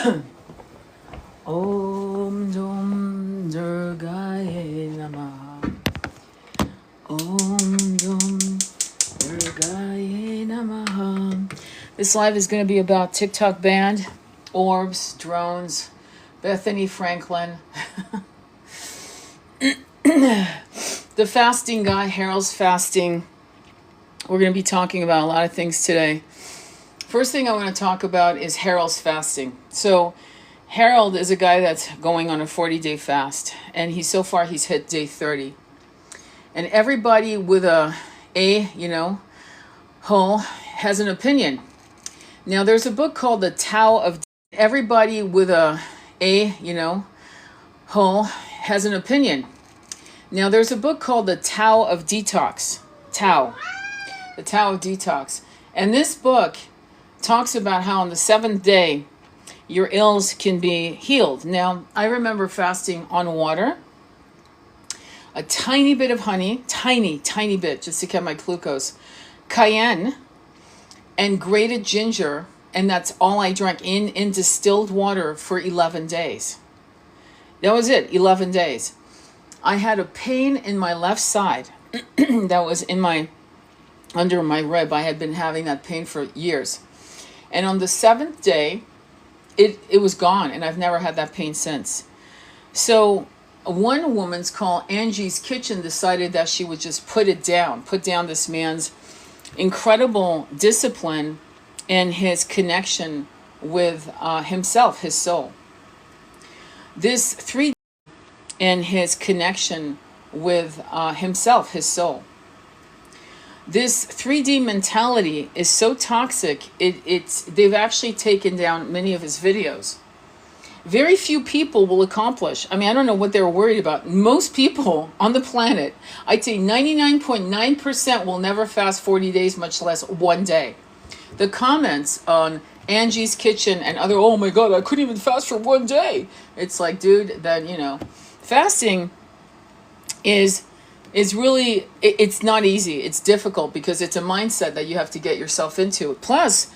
Om Dum Durgaye Namaha. Om Dum Durgaye Namaha. This live is going to be about TikTok band, orbs, drones, Bethany Franklin, the fasting guy, Harold's fasting. We're going to be talking about a lot of things today. First thing I want to talk about is Harold's fasting. So Harold is a guy that's going on a 40-day fast, and he's hit day 30. And everybody with hole has an opinion. Now there's a book called The Tao of. Everybody with hole has an opinion. Now there's a book called The Tao of Detox. The Tao of Detox. And this book talks about how on the 7th day your ills can be healed. Now, I remember fasting on water, a tiny bit of honey, tiny bit, just to get my glucose, cayenne, and grated ginger, and that's all I drank in distilled water for 11 days. That was it, 11 days. I had a pain in my left side that was under my rib. I had been having that pain for years. And on the 7th day, it was gone, and I've never had that pain since. So one woman's called Angie's Kitchen decided that she would just put down this man's incredible discipline and his connection with himself, his soul. This 3 and his connection with himself, his soul. This 3D mentality is so toxic, they've actually taken down many of his videos. Very few people will accomplish. I don't know what they're worried about. Most people on the planet, I'd say 99.9% will never fast 40 days, much less one day. The comments on Angie's Kitchen and other, oh my God, I couldn't even fast for one day. It's like, dude, fasting is really, it's not easy. It's difficult because it's a mindset that you have to get yourself into. Plus,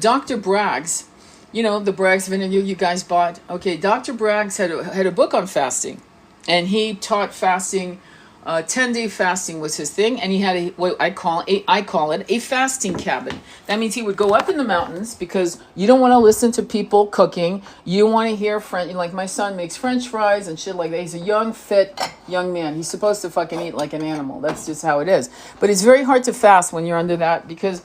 Dr. Bragg's, the Bragg's vinegar you guys bought. Okay, Dr. Bragg's had a book on fasting, and he taught fasting. 10-day fasting was his thing, and he had what I call it a fasting cabin. That means he would go up in the mountains because you don't want to listen to people cooking. You want to hear like my son makes French fries and shit like that. He's a young, fit young man. He's supposed to fucking eat like an animal. That's just how it is. But it's very hard to fast when you're under that because,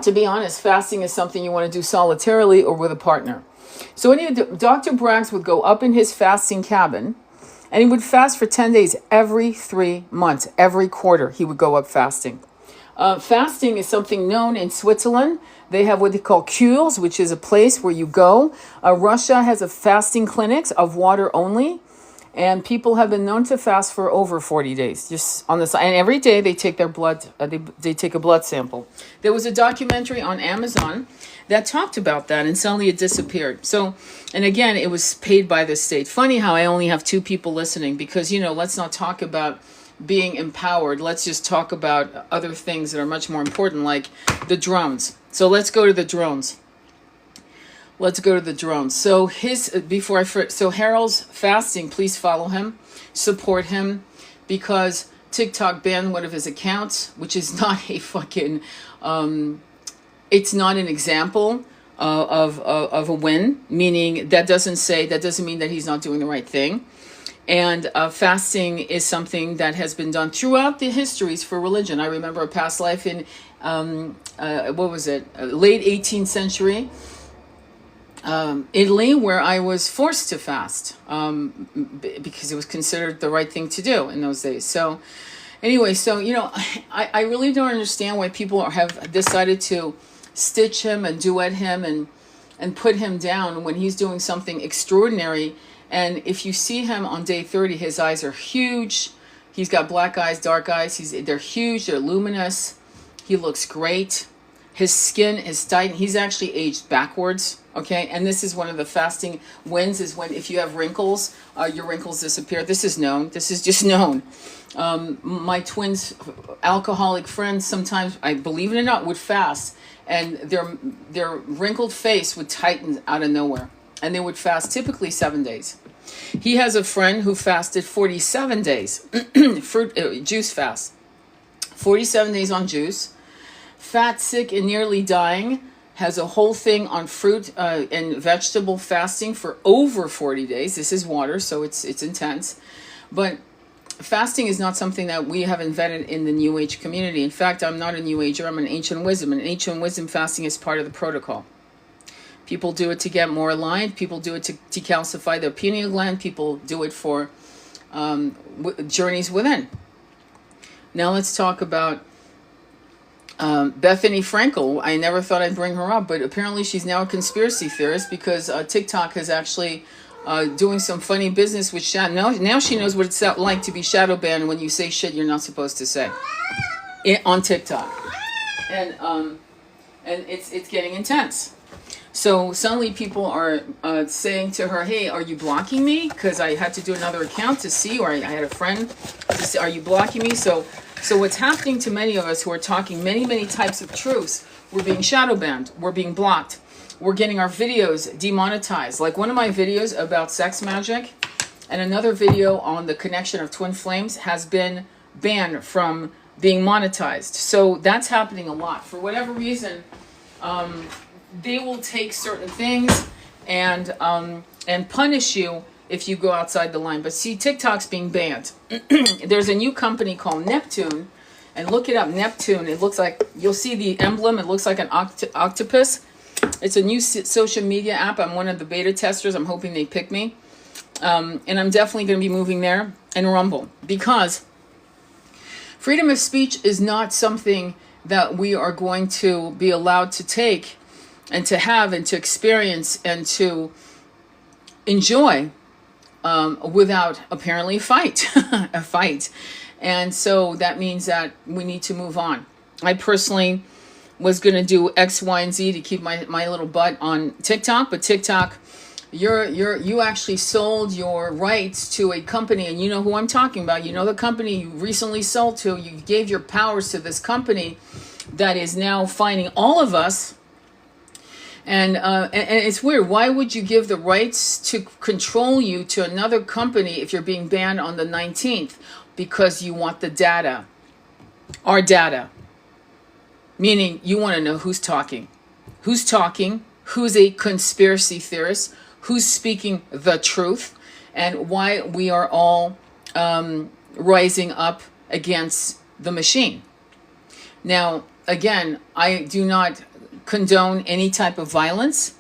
to be honest, fasting is something you want to do solitarily or with a partner. So Dr. Bragg's would go up in his fasting cabin, and he would fast for 10 days every 3 months. Every quarter, he would go up fasting. Fasting is something known in Switzerland. They have what they call cures, which is a place where you go. Russia has a fasting clinics of water only. And people have been known to fast for over 40 days, just on the side. And every day they take their blood, they take a blood sample. There was a documentary on Amazon that talked about that, and suddenly it disappeared. So, and again, it was paid by the state. Funny how I only have 2 people listening because, let's not talk about being empowered. Let's just talk about other things that are much more important, like the drones. So let's go to the drones. So Harold's fasting, please follow him, support him, because TikTok banned one of his accounts, which is not a fucking, it's not an example of a win, meaning that doesn't mean that he's not doing the right thing. And fasting is something that has been done throughout the histories for religion. I remember a past life in, late 18th century, Italy, where I was forced to fast because it was considered the right thing to do in those days. So anyway, I really don't understand why people have decided to stitch him and duet him and put him down when he's doing something extraordinary. And if you see him on day 30, his eyes are huge. He's got black eyes, dark eyes. They're huge. They're luminous. He looks great. His skin is tight. He's actually aged backwards. Okay, and this is one of the fasting wins, is when if you have wrinkles, your wrinkles disappear. This is known. This is just known. My twins, alcoholic friends, sometimes, I believe it or not, would fast and their wrinkled face would tighten out of nowhere, and they would fast typically 7 days. He has a friend who fasted 47 days, juice fast, 47 days on juice, fat, sick, and nearly dying, has a whole thing on fruit and vegetable fasting for over 40 days. This is water, so it's intense. But fasting is not something that we have invented in the New Age community. In fact, I'm not a New Ager, I'm an Ancient Wisdom. And Ancient Wisdom fasting is part of the protocol. People do it to get more aligned. People do it to decalcify their pineal gland. People do it for journeys within. Now let's talk about Bethany Frankel. I never thought I'd bring her up, but apparently she's now a conspiracy theorist because TikTok is actually doing some funny business with shadow. Now she knows what it's like to be shadow banned when you say shit you're not supposed to say on TikTok, and it's getting intense. So suddenly people are saying to her, "Hey, are you blocking me? Because I had to do another account to see, or I had a friend to see, are you blocking me?" So what's happening to many of us who are talking many types of truths, we're being shadow banned, we're being blocked, we're getting our videos demonetized. Like one of my videos about sex magic and another video on the connection of twin flames has been banned from being monetized. So that's happening a lot. For whatever reason, they will take certain things and punish you if you go outside the line. But see, TikTok's being banned. There's a new company called Neptune, and look it up, Neptune. It looks like, you'll see the emblem, it looks like an octopus. It's a new social media app. I'm one of the beta testers. I'm hoping they pick me. And I'm definitely going to be moving there, and Rumble, because freedom of speech is not something that we are going to be allowed to take and to have and to experience and to enjoy without apparently a fight. And so that means that we need to move on. I personally was going to do X, Y, and Z to keep my little butt on TikTok, but TikTok, you actually sold your rights to a company, and you know who I'm talking about. You know the company you recently sold to. You gave your powers to this company that is now finding all of us. And it's weird. Why would you give the rights to control you to another company if you're being banned on the 19th? Because you want the data. Our data. Meaning you want to know who's talking. Who's talking? Who's a conspiracy theorist? Who's speaking the truth? And why we are all rising up against the machine. Now, again, I do not condone any type of violence,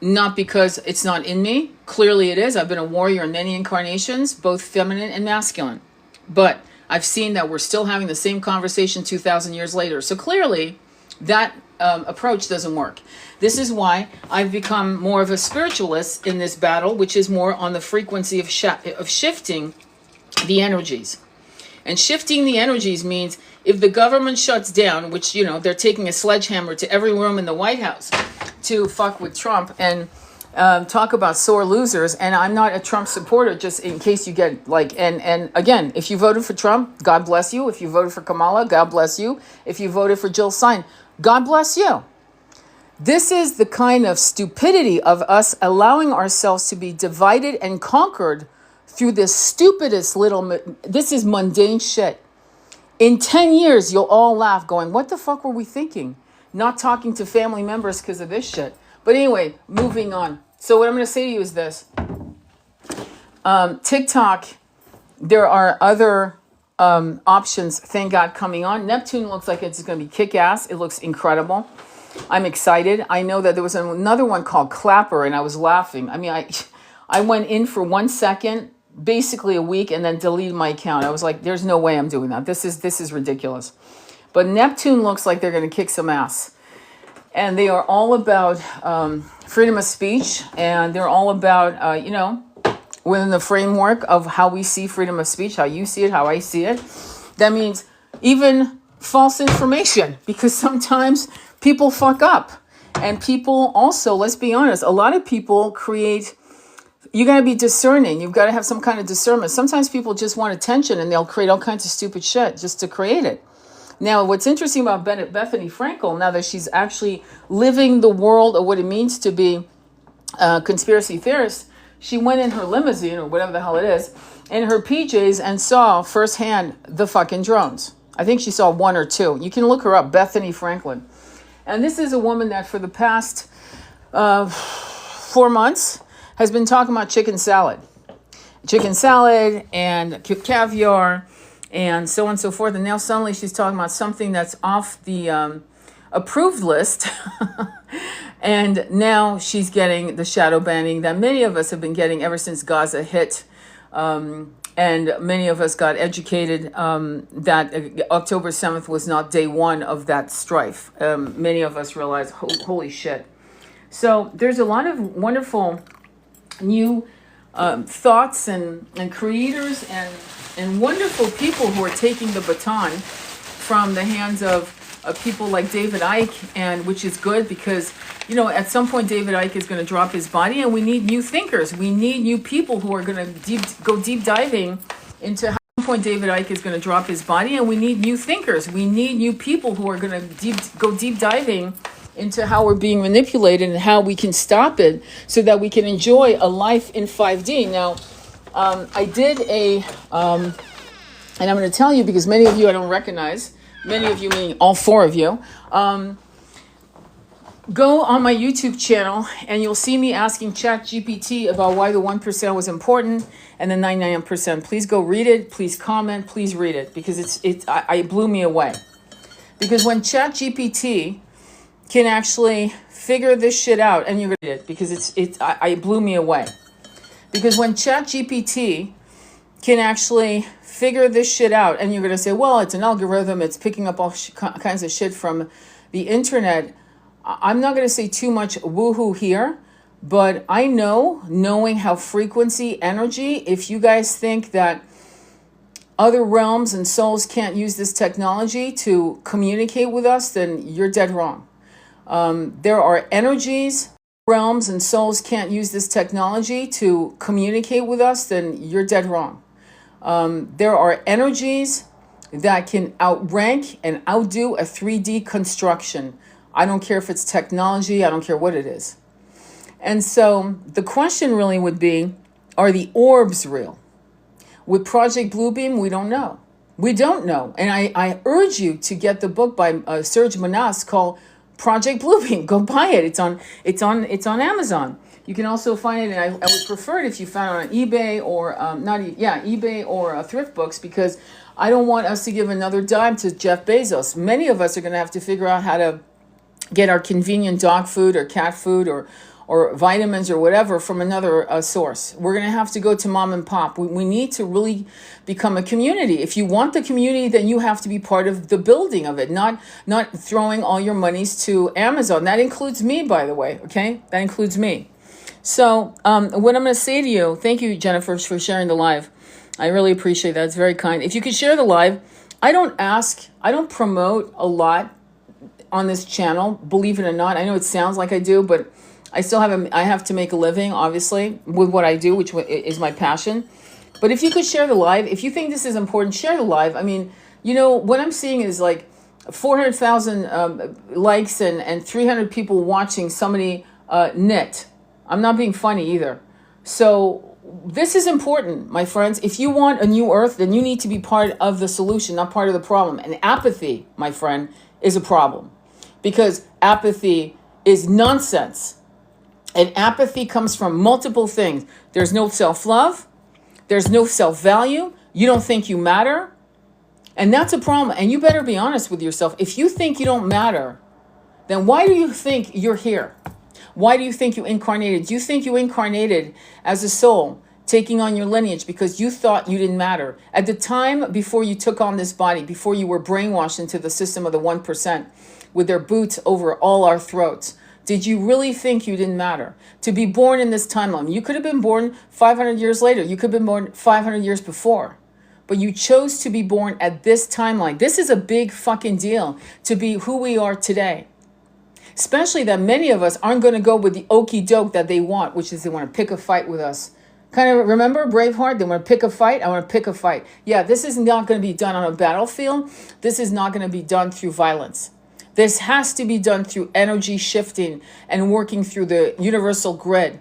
not because it's not in me. Clearly it is. I've been a warrior in many incarnations, both feminine and masculine. But I've seen that we're still having the same conversation 2,000 years later. So clearly that approach doesn't work. This is why I've become more of a spiritualist in this battle, which is more on the frequency of shifting the energies. And shifting the energies means if the government shuts down, which, you know, they're taking a sledgehammer to every room in the White House to fuck with Trump and talk about sore losers. And I'm not a Trump supporter, just in case you get like, and again, if you voted for Trump, God bless you. If you voted for Kamala, God bless you. If you voted for Jill Stein, God bless you. This is the kind of stupidity of us allowing ourselves to be divided and conquered through this stupidest little, this is mundane shit. In 10 years, you'll all laugh going, what the fuck were we thinking? Not talking to family members because of this shit. But anyway, moving on. So what I'm going to say to you is this. TikTok, there are other options, thank God, coming on. Neptune looks like it's going to be kick-ass. It looks incredible. I'm excited. I know that there was another one called Clapper, and I was laughing. I mean, I went in for 1 second, basically a week, and then deleted my account. I was like, there's no way I'm doing that. This is ridiculous. But Neptune looks like they're going to kick some ass. And they are all about freedom of speech, and they're all about, within the framework of how we see freedom of speech, how you see it, how I see it. That means even false information, because sometimes people fuck up. And people also, let's be honest, a lot of people create, you got to be discerning. You've got to have some kind of discernment. Sometimes people just want attention and they'll create all kinds of stupid shit just to create it. Now, what's interesting about Bethany Frankel, now that she's actually living the world of what it means to be a conspiracy theorist, she went in her limousine or whatever the hell it is, in her PJs and saw firsthand the fucking drones. I think she saw one or two. You can look her up, Bethany Franklin. And this is a woman that for the past 4 months has been talking about chicken salad and caviar and so on and so forth. And now suddenly she's talking about something that's off the approved list. And now she's getting the shadow banning that many of us have been getting ever since Gaza hit. And many of us got educated that October 7th was not day one of that strife. Many of us realized, holy shit. So there's a lot of wonderful new thoughts and creators and wonderful people who are taking the baton from the hands of people like David Icke, and which is good because, you know, at some point David Icke is going to drop his body, and we need new thinkers. We need new people who are going to go deep diving into how. At some point David Icke is going to drop his body, and we need new thinkers. We need new people who are going to go deep diving into how we're being manipulated and how we can stop it so that we can enjoy a life in 5D. Now, I did and I'm going to tell you because many of you I don't recognize. Many of you, meaning all four of you, go on my YouTube channel and you'll see me asking ChatGPT about why the 1% was important and the 99%. Please go read it. Please comment. Please read it because it blew me away. Because when ChatGPT can actually figure this shit out, and you're gonna read it because it blew me away. Because when ChatGPT can actually figure this shit out, and you're going to say, well, it's an algorithm, it's picking up all kinds of shit from the internet. I'm not going to say too much woohoo here, but I knowing how frequency, energy, if you guys think that other realms and souls can't use this technology to communicate with us, then you're dead wrong. There are energies, realms and souls can't use this technology to communicate with us, then you're dead wrong. There are energies that can outrank and outdo a 3D construction. I don't care if it's technology, I don't care what it is. And so the question really would be, are the orbs real? With Project Bluebeam, we don't know. We don't know. And I urge you to get the book by Serge Manas called Project Bluebeam. Go buy it. It's on Amazon. You can also find it, and I would prefer it if you found it on eBay or eBay or Thrift Books, because I don't want us to give another dime to Jeff Bezos. Many of us are going to have to figure out how to get our convenient dog food or cat food or vitamins or whatever from another source. We're going to have to go to mom and pop. We need to really become a community. If you want the community, then you have to be part of the building of it, not throwing all your monies to Amazon. That includes me, by the way, okay? That includes me. So what I'm going to say to you, thank you, Jennifer, for sharing the live. I really appreciate that. It's very kind. If you could share the live, I don't promote a lot on this channel, believe it or not. I know it sounds like I do, but I still have to make a living, obviously, with what I do, which is my passion. But if you could share the live, if you think this is important, share the live. I mean, you know, what I'm seeing is like 400,000 likes and 300 people watching somebody knit. I'm not being funny either. So this is important, my friends. If you want a new earth, then you need to be part of the solution, not part of the problem. And apathy, my friend, is a problem. Because apathy is nonsense. And apathy comes from multiple things. There's no self-love. There's no self-value. You don't think you matter. And that's a problem. And you better be honest with yourself. If you think you don't matter, then why do you think you're here? Why do you think you incarnated? Do you think you incarnated as a soul, taking on your lineage because you thought you didn't matter? At the time before you took on this body, before you were brainwashed into the system of the 1%, with their boots over all our throats, did you really think you didn't matter? To be born in this timeline, you could have been born 500 years later. You could have been born 500 years before. But you chose to be born at this timeline. This is a big fucking deal to be who we are today. Especially that many of us aren't going to go with the okey doke that they want, which is they want to pick a fight with us Kind of remember Braveheart? They want to pick a fight. I want to pick a fight. Yeah, this is not going to be done on a battlefield. This is not going to be done through violence. This has to be done through energy shifting and working through the universal grid.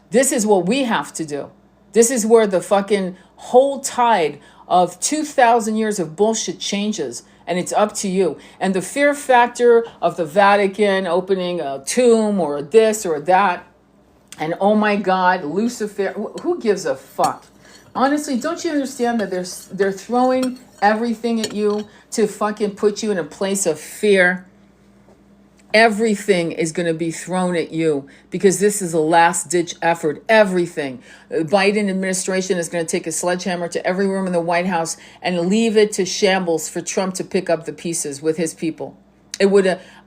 This is what we have to do. This is where the fucking whole tide of 2,000 years of bullshit changes. And it's up to you. And the fear factor of the Vatican opening a tomb or this or that. And oh my God, Lucifer, who gives a fuck? Honestly, don't you understand that they're throwing everything at you to fucking put you in a place of fear? Everything is going to be thrown at you because this is a last ditch effort. Everything. The Biden administration is going to take a sledgehammer to every room in the White House and leave it to shambles for Trump to pick up the pieces with his people.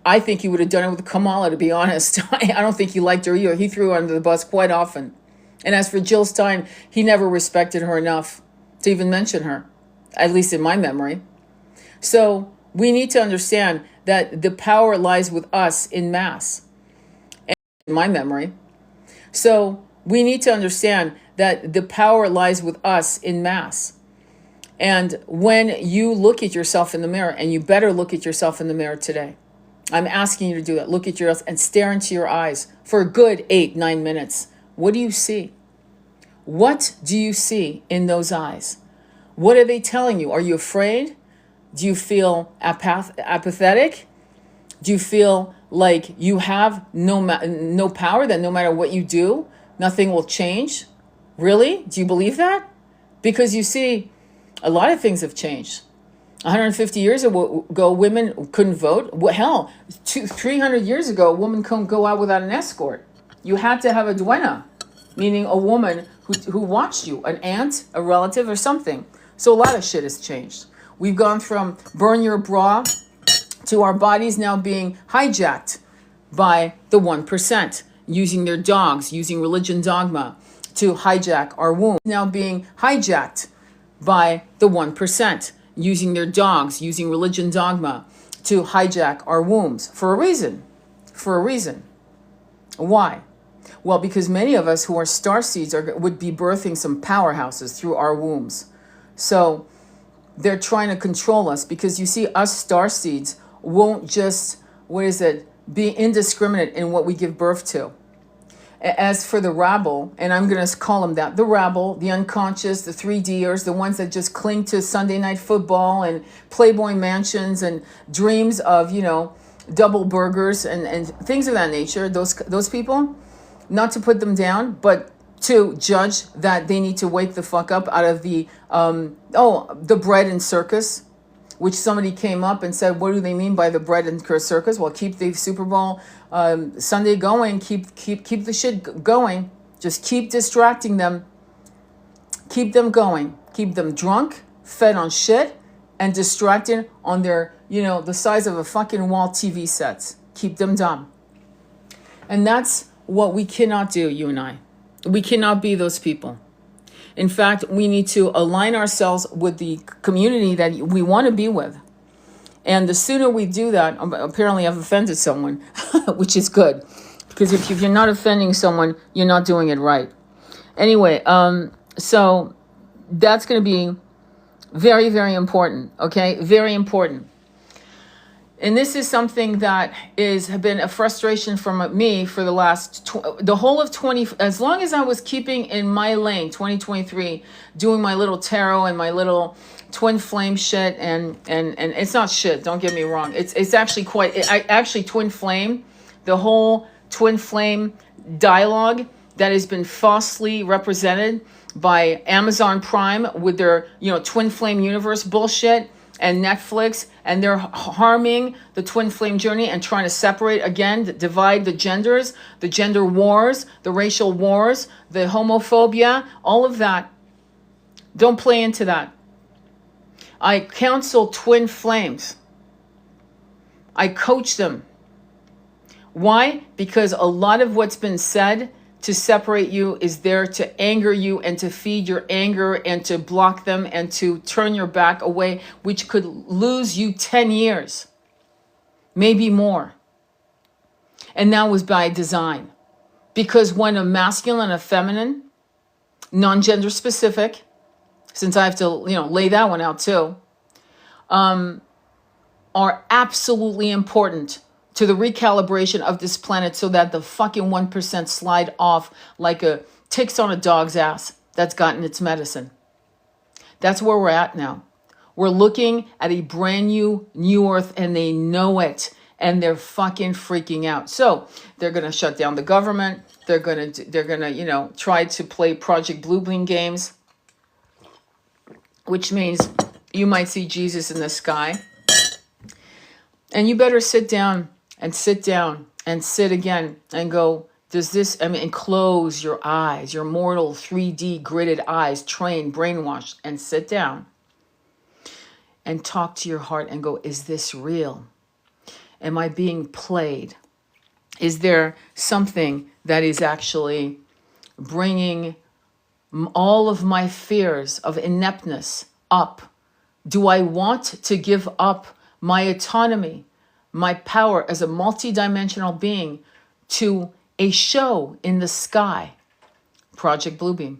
I think he would have done it with Kamala, to be honest. I don't think he liked her either. He threw her under the bus quite often. And as for Jill Stein, he never respected her enough to even mention her, at least in my memory. So we need to understand that the power lies with us in mass, and in my memory. So we need to understand that the power lies with us in mass. And when you look at yourself in the mirror, and you better look at yourself in the mirror today, I'm asking you to do that. Look at yourself and stare into your eyes for a good 8-9 minutes. What do you see? What do you see in those eyes? What are they telling you? Are you afraid? Do you feel apathetic? Do you feel like you have no power, that no matter what you do, nothing will change? Really? Do you believe that? Because you see, a lot of things have changed. 150 years ago, women couldn't vote. Hell, 300 years ago, a woman couldn't go out without an escort. You had to have a duenna, meaning a woman who watched you, an aunt, a relative, or something. So a lot of shit has changed. We've gone from burn your bra to our bodies now being hijacked by the 1%, using their dogs, using religion dogma to hijack our womb. Now being hijacked by the 1%, using their dogs, using religion dogma to hijack our wombs for a reason. For a reason. Why? Well, because many of us who are starseeds would be birthing some powerhouses through our wombs. So they're trying to control us because you see, us starseeds won't just, be indiscriminate in what we give birth to. As for the rabble, and I'm going to call them that, the rabble, the unconscious, the 3Ders, the ones that just cling to Sunday night football and Playboy mansions and dreams of, double burgers and things of that nature, those people, not to put them down, but to judge that they need to wake the fuck up out of the bread and circus, which somebody came up and said, what do they mean by the bread and circus? Well, keep the Super Bowl Sunday going, keep the shit going, just keep distracting them, keep them going, keep them drunk, fed on shit, and distracted on their, the size of a fucking wall TV sets. Keep them dumb. And that's what we cannot do, you and I. We cannot be those people. In fact, we need to align ourselves with the community that we want to be with. And the sooner we do that, apparently I've offended someone, which is good. Because if you're not offending someone, you're not doing it right. Anyway, so that's going to be very, very important. Okay? Very important. And this is something that has been a frustration from me for the last, the whole of as long as I was keeping in my lane, 2023, doing my little tarot and my little twin flame shit, and it's not shit, don't get me wrong. It's actually actually twin flame, the whole twin flame dialogue that has been falsely represented by Amazon Prime with their, twin flame universe bullshit, and Netflix, and they're harming the twin flame journey and trying to separate again, divide the genders, the gender wars, the racial wars, the homophobia, all of that. Don't play into that. I counsel twin flames. I coach them. Why? Because a lot of what's been said to separate you is there to anger you and to feed your anger and to block them and to turn your back away, which could lose you 10 years, maybe more. And that was by design. Because when a masculine and a feminine non-gender specific, since I have to, lay that one out too, are absolutely important to the recalibration of this planet so that the fucking 1% slide off like a ticks on a dog's ass that's gotten its medicine. That's where we're at now. We're looking at a brand new earth, and they know it, and they're fucking freaking out. So they're going to shut down the government. They're going to, try to play Project Bluebeam games, which means you might see Jesus in the sky. And you better sit down and sit again and go, and close your eyes, your mortal 3D gridded eyes, trained, brainwashed, and sit down and talk to your heart and go, is this real? Am I being played? Is there something that is actually bringing all of my fears of ineptness up? Do I want to give up my autonomy, my power as a multidimensional being to a show in the sky? Project Bluebeam.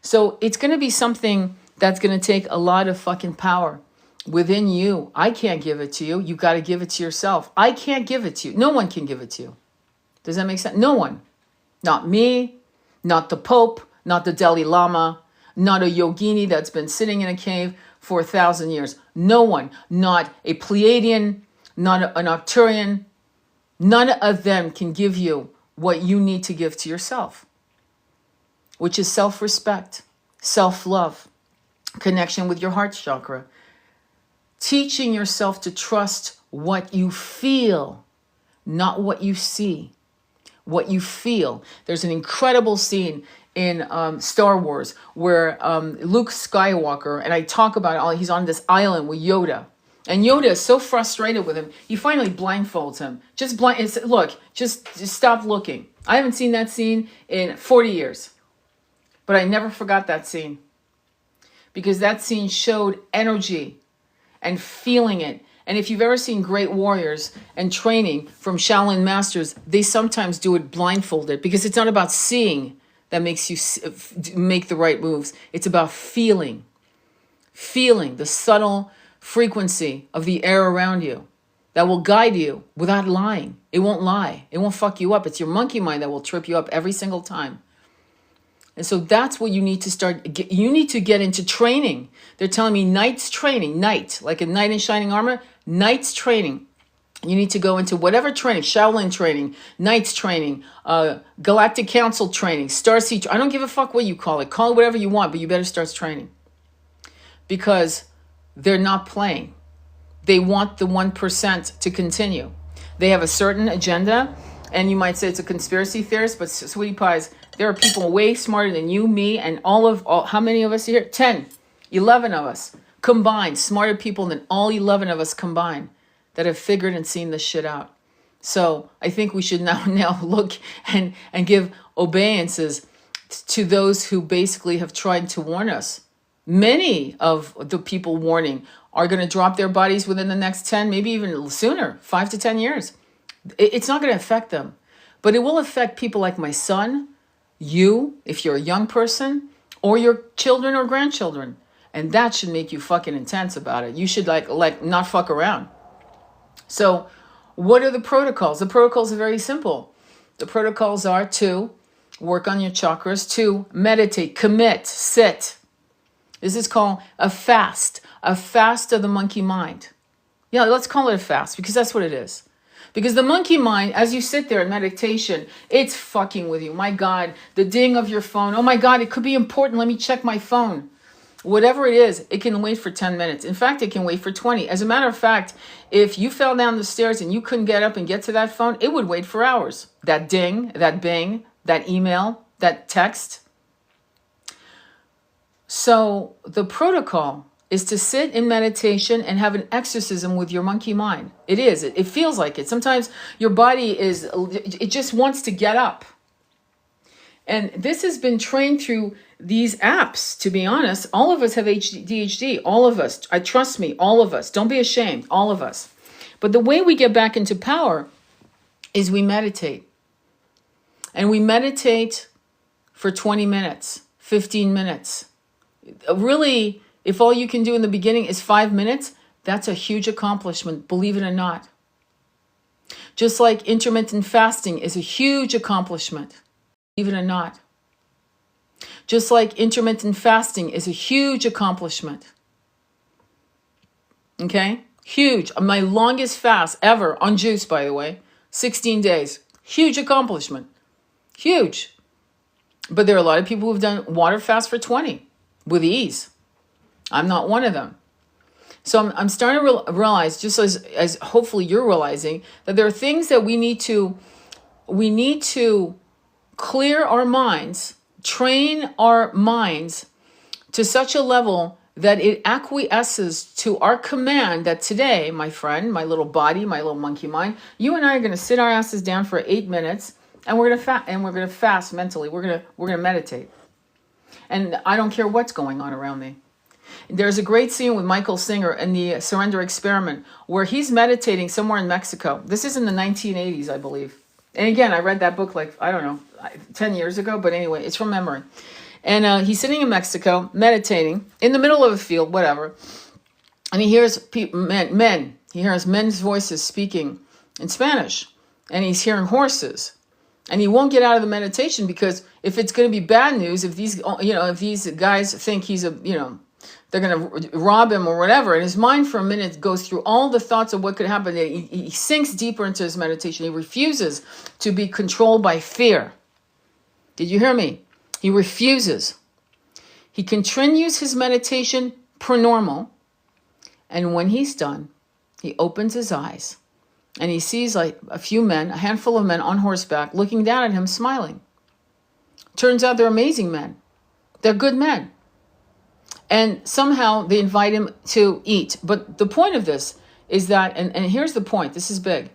So it's going to be something that's going to take a lot of fucking power within you. I can't give it to you. You got to give it to yourself. I can't give it to you. No one can give it to you. Does that make sense? No one. Not me, not the Pope, not the Dalai Lama, not a yogini that's been sitting in a cave for 1,000 years. No one. Not a Pleiadian, not an Arcturian. None of them can give you what you need to give to yourself, which is self-respect, self-love, connection with your heart chakra, teaching yourself to trust what you feel, not what you see, what you feel. There's an incredible scene in Star Wars where Luke Skywalker, and I talk about he's on this island with Yoda. And Yoda is so frustrated with him, he finally blindfolds him. Just stop looking. I haven't seen that scene in 40 years. But I never forgot that scene. Because that scene showed energy and feeling it. And if you've ever seen great warriors and training from Shaolin masters, they sometimes do it blindfolded. Because it's not about seeing that makes you make the right moves. It's about feeling. Feeling the subtle frequency of the air around you that will guide you without lying. It won't lie. It won't fuck you up. It's your monkey mind that will trip you up every single time. And so that's what you need to start. You need to get into training. They're telling me knight's training, knight, like a knight in shining armor, knight's training. You need to go into whatever training, Shaolin training, knight's training, Galactic Council training, Starseed. I don't give a fuck what you call it. Call it whatever you want, but you better start training. Because they're not playing. They want the 1% to continue. They have a certain agenda, and you might say it's a conspiracy theorist, but sweetie pies, there are people way smarter than you, me, and how many of us here? 10, 11 of us combined, smarter people than all 11 of us combined that have figured and seen this shit out. So I think we should now look and give obeisances to those who basically have tried to warn us. Many of the people warning are going to drop their bodies within the next 10, maybe even sooner, 5 to 10 years. It's not going to affect them, but it will affect people like my son, you, if you're a young person, or your children or grandchildren. And that should make you fucking intense about it. You should like not fuck around. So what are the protocols? The protocols are very simple. The protocols are to work on your chakras, to meditate, commit, sit. This is called a fast of the monkey mind. Yeah, let's call it a fast because that's what it is. Because the monkey mind, as you sit there in meditation, it's fucking with you. My God, the ding of your phone. Oh my God, it could be important. Let me check my phone. Whatever it is, it can wait for 10 minutes. In fact, it can wait for 20. As a matter of fact, if you fell down the stairs and you couldn't get up and get to that phone, it would wait for hours. That ding, that bing, that email, that text. So the protocol is to sit in meditation and have an exorcism with your monkey mind. It is. It feels like it. Sometimes your body it just wants to get up. And this has been trained through these apps, to be honest. All of us have ADHD. All of us. Trust me, all of us. Don't be ashamed. All of us. But the way we get back into power is we meditate. And we meditate for 20 minutes. 15 minutes. Really, if all you can do in the beginning is 5 minutes, that's a huge accomplishment, believe it or not. Just like intermittent fasting is a huge accomplishment, believe it or not. Just like intermittent fasting is a huge accomplishment. Okay? Huge. My longest fast ever on juice, by the way, 16 days. Huge accomplishment. Huge. But there are a lot of people who've done water fast for 20 with ease. I'm not one of them. So I'm starting to realize, just as hopefully you're realizing, that there are things that we need to clear our minds, train our minds to such a level that it acquiesces to our command that today, my friend, my little body, my little monkey mind, you and I are going to sit our asses down for 8 minutes, and we're going to fast mentally. We're going to meditate. And I don't care what's going on around me. There's a great scene with Michael Singer in the Surrender Experiment where he's meditating somewhere in Mexico. This is in the 1980s, I believe. And again, I read that book 10 years ago, but anyway, it's from memory. And he's sitting in Mexico, meditating, in the middle of a field, whatever. And he hears men. He hears men's voices speaking in Spanish. And he's hearing horses. And he won't get out of the meditation because if it's going to be bad news, if these guys think he's they're going to rob him or whatever, and his mind for a minute goes through all the thoughts of what could happen. He sinks deeper into his meditation. He refuses to be controlled by fear. Did you hear me? He refuses. He continues his meditation per normal. And when he's done, he opens his eyes and he sees like a handful of men on horseback looking down at him, smiling. Turns out they're amazing men. They're good men. And somehow they invite him to eat. But the point of this is that, and here's the point, this is big.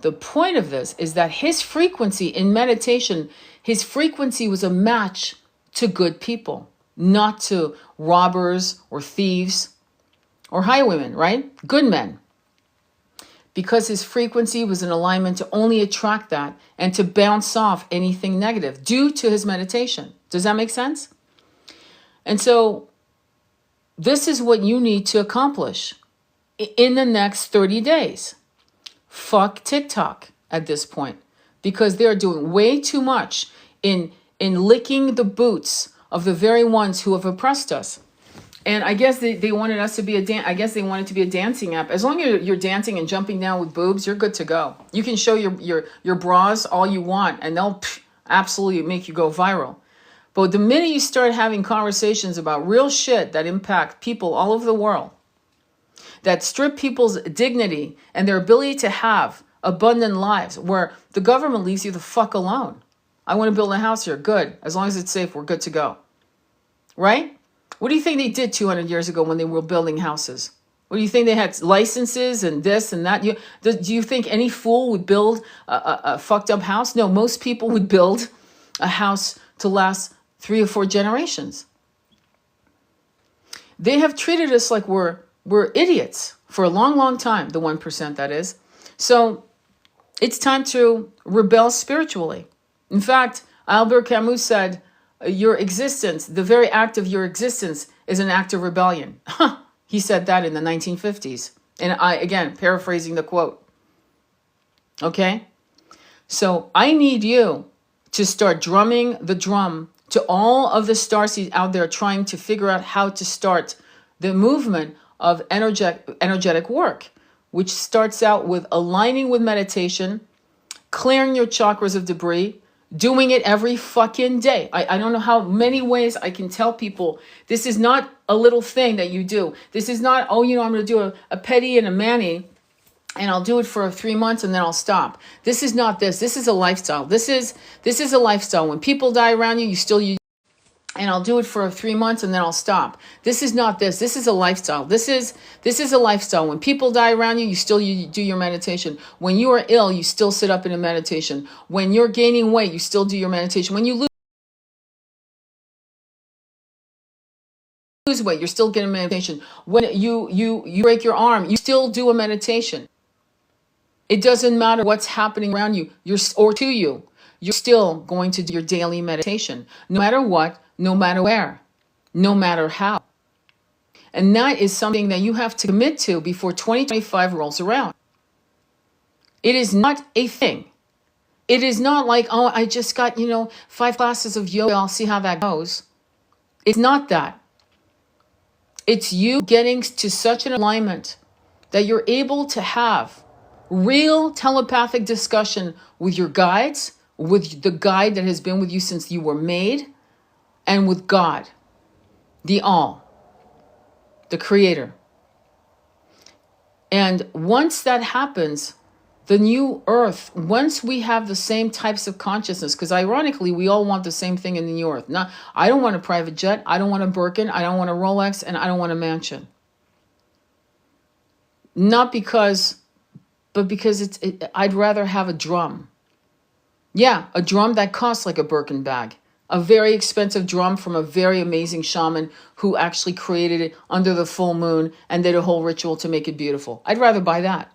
The point of this is that his frequency in meditation, his frequency was a match to good people, not to robbers or thieves or highwaymen, right? Good men. Because his frequency was in alignment to only attract that and to bounce off anything negative due to his meditation. Does that make sense? And so this is what you need to accomplish in the next 30 days. Fuck TikTok at this point, because they're doing way too much in licking the boots of the very ones who have oppressed us. And I guess they wanted us to be I guess they wanted to be a dancing app. As long as you're dancing and jumping down with boobs, you're good to go. You can show your bras all you want, and they'll absolutely make you go viral. But the minute you start having conversations about real shit that impact people all over the world, that strip people's dignity and their ability to have abundant lives, where the government leaves you the fuck alone. I want to build a house here. Good. As long as it's safe, we're good to go. Right? What do you think they did 200 years ago when they were building houses? What do you think they had licenses and this and that? Do you think any fool would build a fucked up house? No, most people would build a house to last 3 or 4 generations. They have treated us like we're idiots for a long, long time, the 1% that is. So it's time to rebel spiritually. In fact, Albert Camus said, your existence, the very act of your existence is an act of rebellion. He said that in the 1950s. And I, again, paraphrasing the quote. Okay? So I need you to start drumming the drum to all of the starseeds out there trying to figure out how to start the movement of energetic work, which starts out with aligning with meditation, clearing your chakras of debris, doing it every fucking day. I don't know how many ways I can tell people this is not a little thing that you do. This is not, I'm going to do a pedi and a mani, and I'll do it for 3 months and then I'll stop. This is not this. This is a lifestyle. This is a lifestyle. When people die around you, and I'll do it for 3 months and then I'll stop. This is not this. This is a lifestyle. This is a lifestyle. When people die around you, you do your meditation. When you are ill, you still sit up in a meditation. When you're gaining weight, you still do your meditation. When you lose weight, you're still getting meditation. When you break your arm, you still do a meditation. It doesn't matter what's happening around you or to you. you're still going to do your daily meditation, no matter what, no matter where, no matter how. And that is something that you have to commit to before 2025 rolls around. It is not a thing. It is not like, oh, I just got, 5 classes of yoga, I'll see how that goes. It's not that. It's you getting to such an alignment that you're able to have real telepathic discussion with your guides, with the guide that has been with you since you were made, and with God, the All, the Creator. And once that happens, the new earth, once we have the same types of consciousness, because ironically, we all want the same thing in the new earth. Now, I don't want a private jet, I don't want a Birkin, I don't want a Rolex, and I don't want a mansion. Not because, but because I'd rather have a drum. Yeah, a drum that costs like a Birkin bag. A very expensive drum from a very amazing shaman who actually created it under the full moon and did a whole ritual to make it beautiful. I'd rather buy that.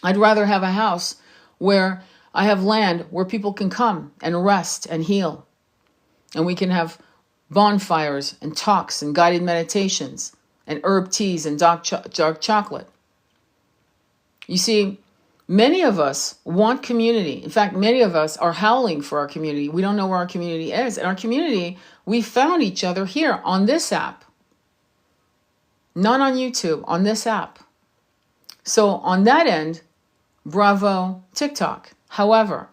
I'd rather have a house where I have land where people can come and rest and heal. And we can have bonfires and talks and guided meditations and herb teas and dark chocolate. You see, many of us want community. In fact, many of us are howling for our community. We don't know where our community is. And our community, we found each other here on this app. Not on YouTube, on this app. So on that end, bravo, TikTok. However,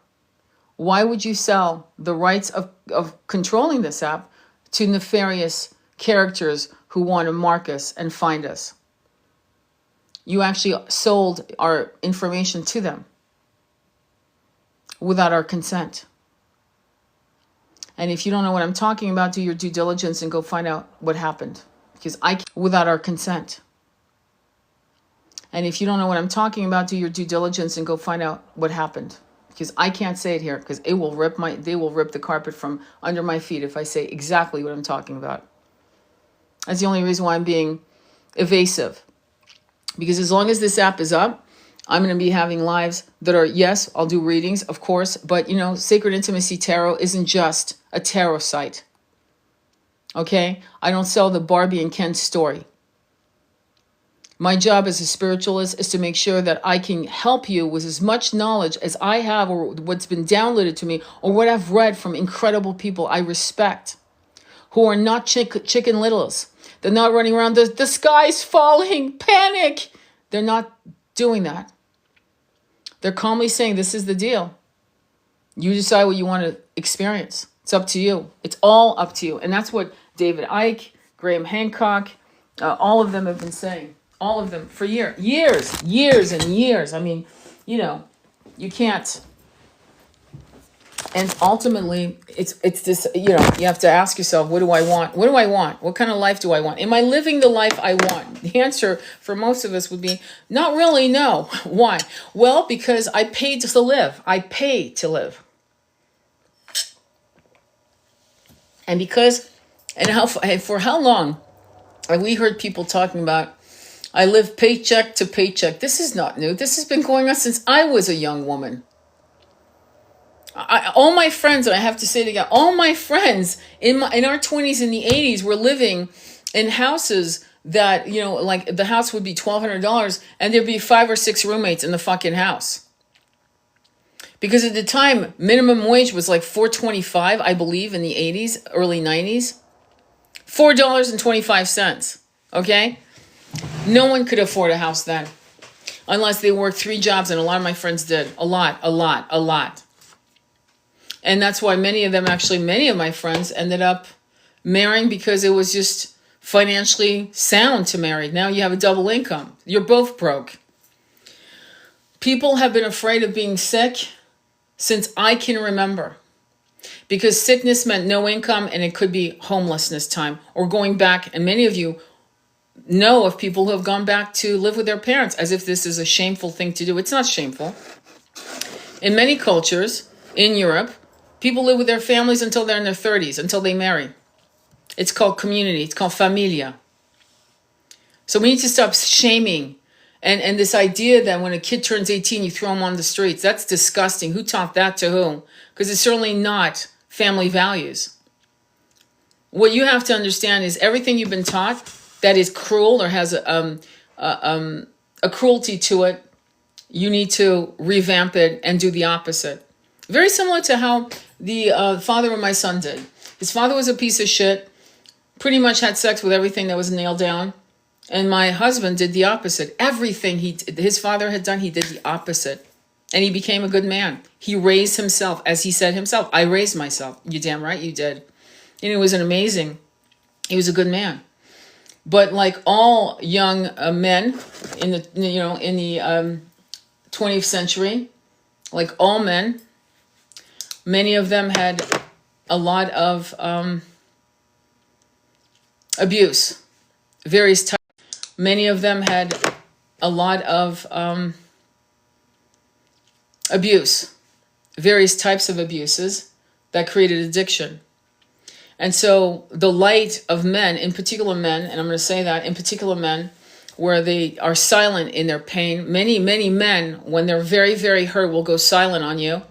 why would you sell the rights of controlling this app to nefarious characters who want to mark us and find us? You actually sold our information to them without our consent. And if you don't know what I'm talking about, do your due diligence and go find out what happened. Because without our consent. And if you don't know what I'm talking about, do your due diligence and go find out what happened. Because I can't say it here, because they will rip the carpet from under my feet if I say exactly what I'm talking about. That's the only reason why I'm being evasive. Because as long as this app is up, I'm going to be having lives that are, yes, I'll do readings, of course, but Sacred Intimacy Tarot isn't just a tarot site. Okay? I don't sell the Barbie and Ken story. My job as a spiritualist is to make sure that I can help you with as much knowledge as I have or what's been downloaded to me or what I've read from incredible people I respect who are not chicken littles. They're not running around, the sky's falling, panic. They're not doing that. They're calmly saying, this is the deal. You decide what you want to experience. It's up to you. It's all up to you. And that's what David Icke, Graham Hancock, all of them have been saying. All of them for years and years. I mean, you can't. And ultimately, it's this, you have to ask yourself, what do I want? What do I want? What kind of life do I want? Am I living the life I want? The answer for most of us would be, not really, no. Why? Well, because I paid to live. I pay to live. And for how long have we heard people talking about, I live paycheck to paycheck. This is not new. This has been going on since I was a young woman. All my friends, and I have to say it again, all my friends in our 20s and the 80s were living in houses that, like the house would be $1,200 and there'd be 5 or 6 roommates in the fucking house. Because at the time, minimum wage was like $4.25, I believe, in the 80s, early 90s. $4.25, okay? No one could afford a house then, unless they worked 3 jobs, and a lot of my friends did. A lot. And that's why many of my friends ended up marrying because it was just financially sound to marry. Now you have a double income. You're both broke. People have been afraid of being sick since I can remember. Because sickness meant no income, and it could be homelessness time or going back. And many of you know of people who have gone back to live with their parents as if this is a shameful thing to do. It's not shameful. In many cultures in Europe, people live with their families until they're in their 30s, until they marry. It's called community. It's called familia. So we need to stop shaming And this idea that when a kid turns 18, you throw him on the streets, that's disgusting. Who taught that to whom? Because it's certainly not family values. What you have to understand is everything you've been taught that is cruel or has a cruelty to it, you need to revamp it and do the opposite. Very similar to how the father of my son did. His father was a piece of shit, pretty much had sex with everything that was nailed down. And my husband did the opposite. Everything his father had done, he did the opposite. And he became a good man. He raised himself, as he said himself, I raised myself. You damn right you did. And it was he was a good man. But like all young men in the 20th century, like all men, many of them had a lot of abuse, various types. Many of them had a lot of abuse, various types of abuses that created addiction. And so the light of men, in particular men, and I'm going to say that, in particular men, where they are silent in their pain. Many, many men, when they're very, very hurt, will go silent on you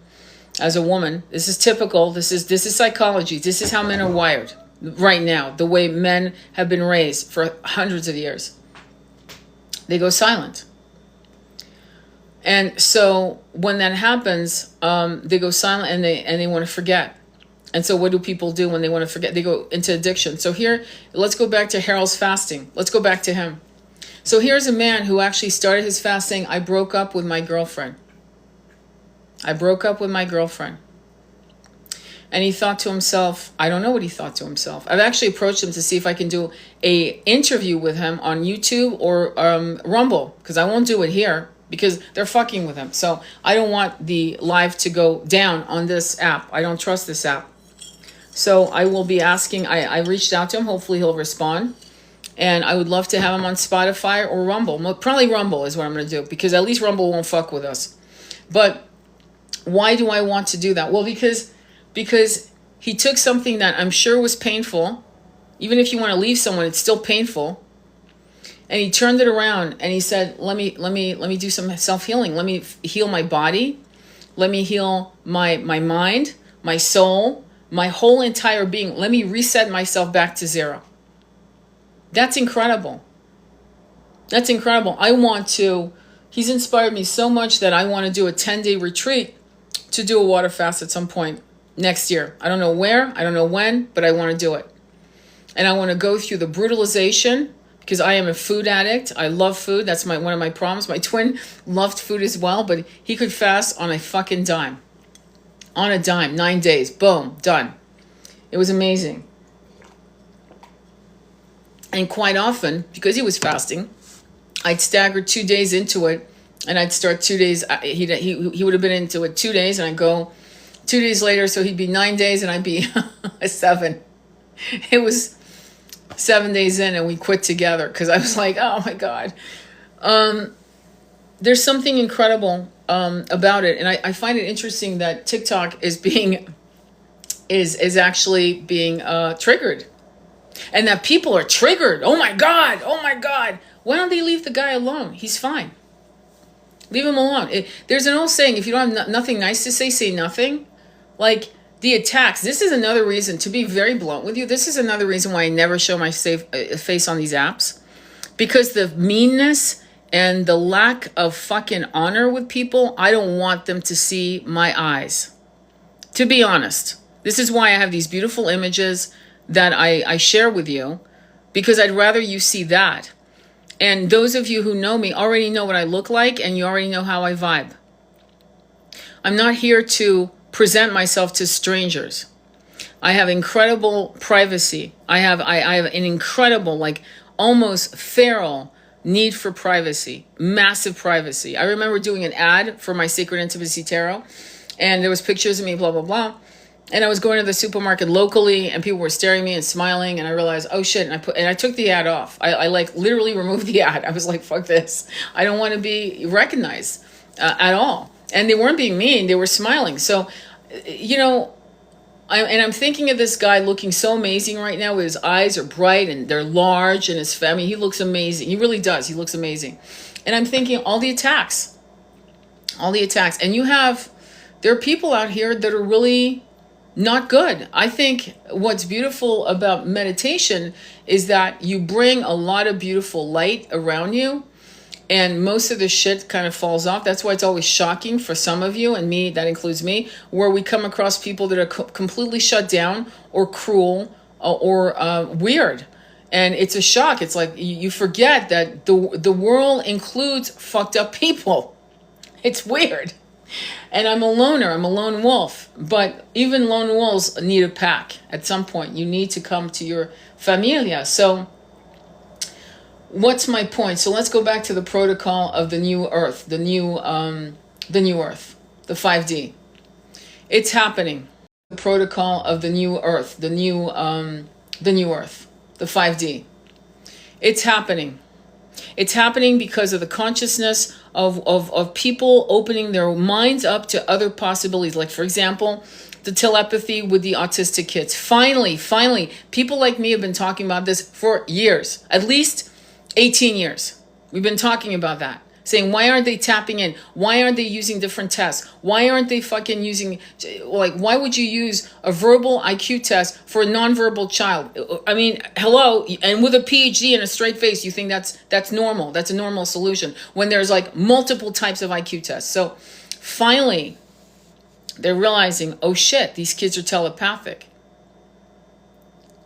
as a woman. This is typical. This is psychology. This is how men are wired right now, the way men have been raised for hundreds of years. They go silent. And so when that happens, they go silent and they want to forget. And so what do people do when they want to forget? They go into addiction. So here, let's go back to Harold's fasting. Let's go back to him. So here's a man who actually started his fast saying, I broke up with my girlfriend. I broke up with my girlfriend. And he thought to himself, I don't know what he thought to himself. I've actually approached him to see if I can do a interview with him on YouTube or Rumble, because I won't do it here because they're fucking with him. So I don't want the live to go down on this app. I don't trust this app. So I will be asking, I reached out to him. Hopefully he'll respond. And I would love to have him on Spotify or Rumble. Probably Rumble is what I'm going to do, because at least Rumble won't fuck with us. But why do I want to do that? Well, because he took something that I'm sure was painful. Even if you want to leave someone, it's still painful. And he turned it around and he said, let me do some self-healing. Let me heal my body. Let me heal my mind, my soul, my whole entire being. Let me reset myself back to zero. That's incredible. That's incredible. He's inspired me so much that I want to do a 10-day retreat to do a water fast at some point next year. I don't know where, I don't know when, but I want to do it. And I want to go through the brutalization, because I am a food addict. I love food. That's one of my problems. My twin loved food as well, but he could fast on a fucking dime. On a dime, 9 days, boom, done. It was amazing. And quite often, because he was fasting, I'd stagger 2 days into it, and I'd start 2 days. He would have been into it 2 days, and I'd go 2 days later, so he'd be 9 days, and I'd be 7. It was 7 days in, and we quit together because I was like, oh my God. There's something incredible about it, and I find it interesting that TikTok is actually being triggered. And that people are triggered. Oh my God. Oh my God. Why don't they leave the guy alone? He's fine. Leave him alone. There's an old saying, if you don't have nothing nice to say nothing. Like the attacks. This is another reason, to be very blunt with you, this is another reason why I never show my face on these apps. Because the meanness and the lack of fucking honor with people, I don't want them to see my eyes. To be honest. This is why I have these beautiful images that I share with you, because I'd rather you see that. And those of you who know me already know what I look like, and you already know how I vibe. I'm not here to present myself to strangers. I have incredible privacy. I have an incredible, like almost feral need for privacy, massive privacy. I remember doing an ad for my Sacred Intimacy Tarot, and there was pictures of me, blah, blah, blah. And I was going to the supermarket locally, and people were staring at me and smiling, and I realized, oh shit, and I took the ad off. I like literally removed the ad. I was like, fuck this. I don't want to be recognized at all. And they weren't being mean, they were smiling. So, I'm thinking of this guy looking so amazing right now. His eyes are bright and they're large, and he looks amazing. He really does. He looks amazing. And I'm thinking all the attacks. And there are people out here that are really not good. I think what's beautiful about meditation is that you bring a lot of beautiful light around you, and most of the shit kind of falls off. That's why it's always shocking for some of you, and me, that includes me, where we come across people that are completely shut down or cruel or weird. And it's a shock. It's like you forget that the world includes fucked up people. It's weird. And I'm a loner. I'm a lone wolf. But even lone wolves need a pack. At some point, you need to come to your familia. So what's my point? So let's go back to the protocol of the new earth, the new earth, the 5D. It's happening. The protocol of the new earth, the new earth, the 5D. It's happening. It's happening because of the consciousness of people opening their minds up to other possibilities. Like, for example, the telepathy with the autistic kids. Finally, people like me have been talking about this for years, at least 18 years. We've been talking about that. Saying, why aren't they tapping in? Why aren't they using different tests? Why aren't they fucking using, like, why would you use a verbal IQ test for a nonverbal child? I mean, hello, and with a PhD and a straight face, you think that's normal. That's a normal solution when there's like multiple types of IQ tests. So finally, they're realizing, oh shit, these kids are telepathic.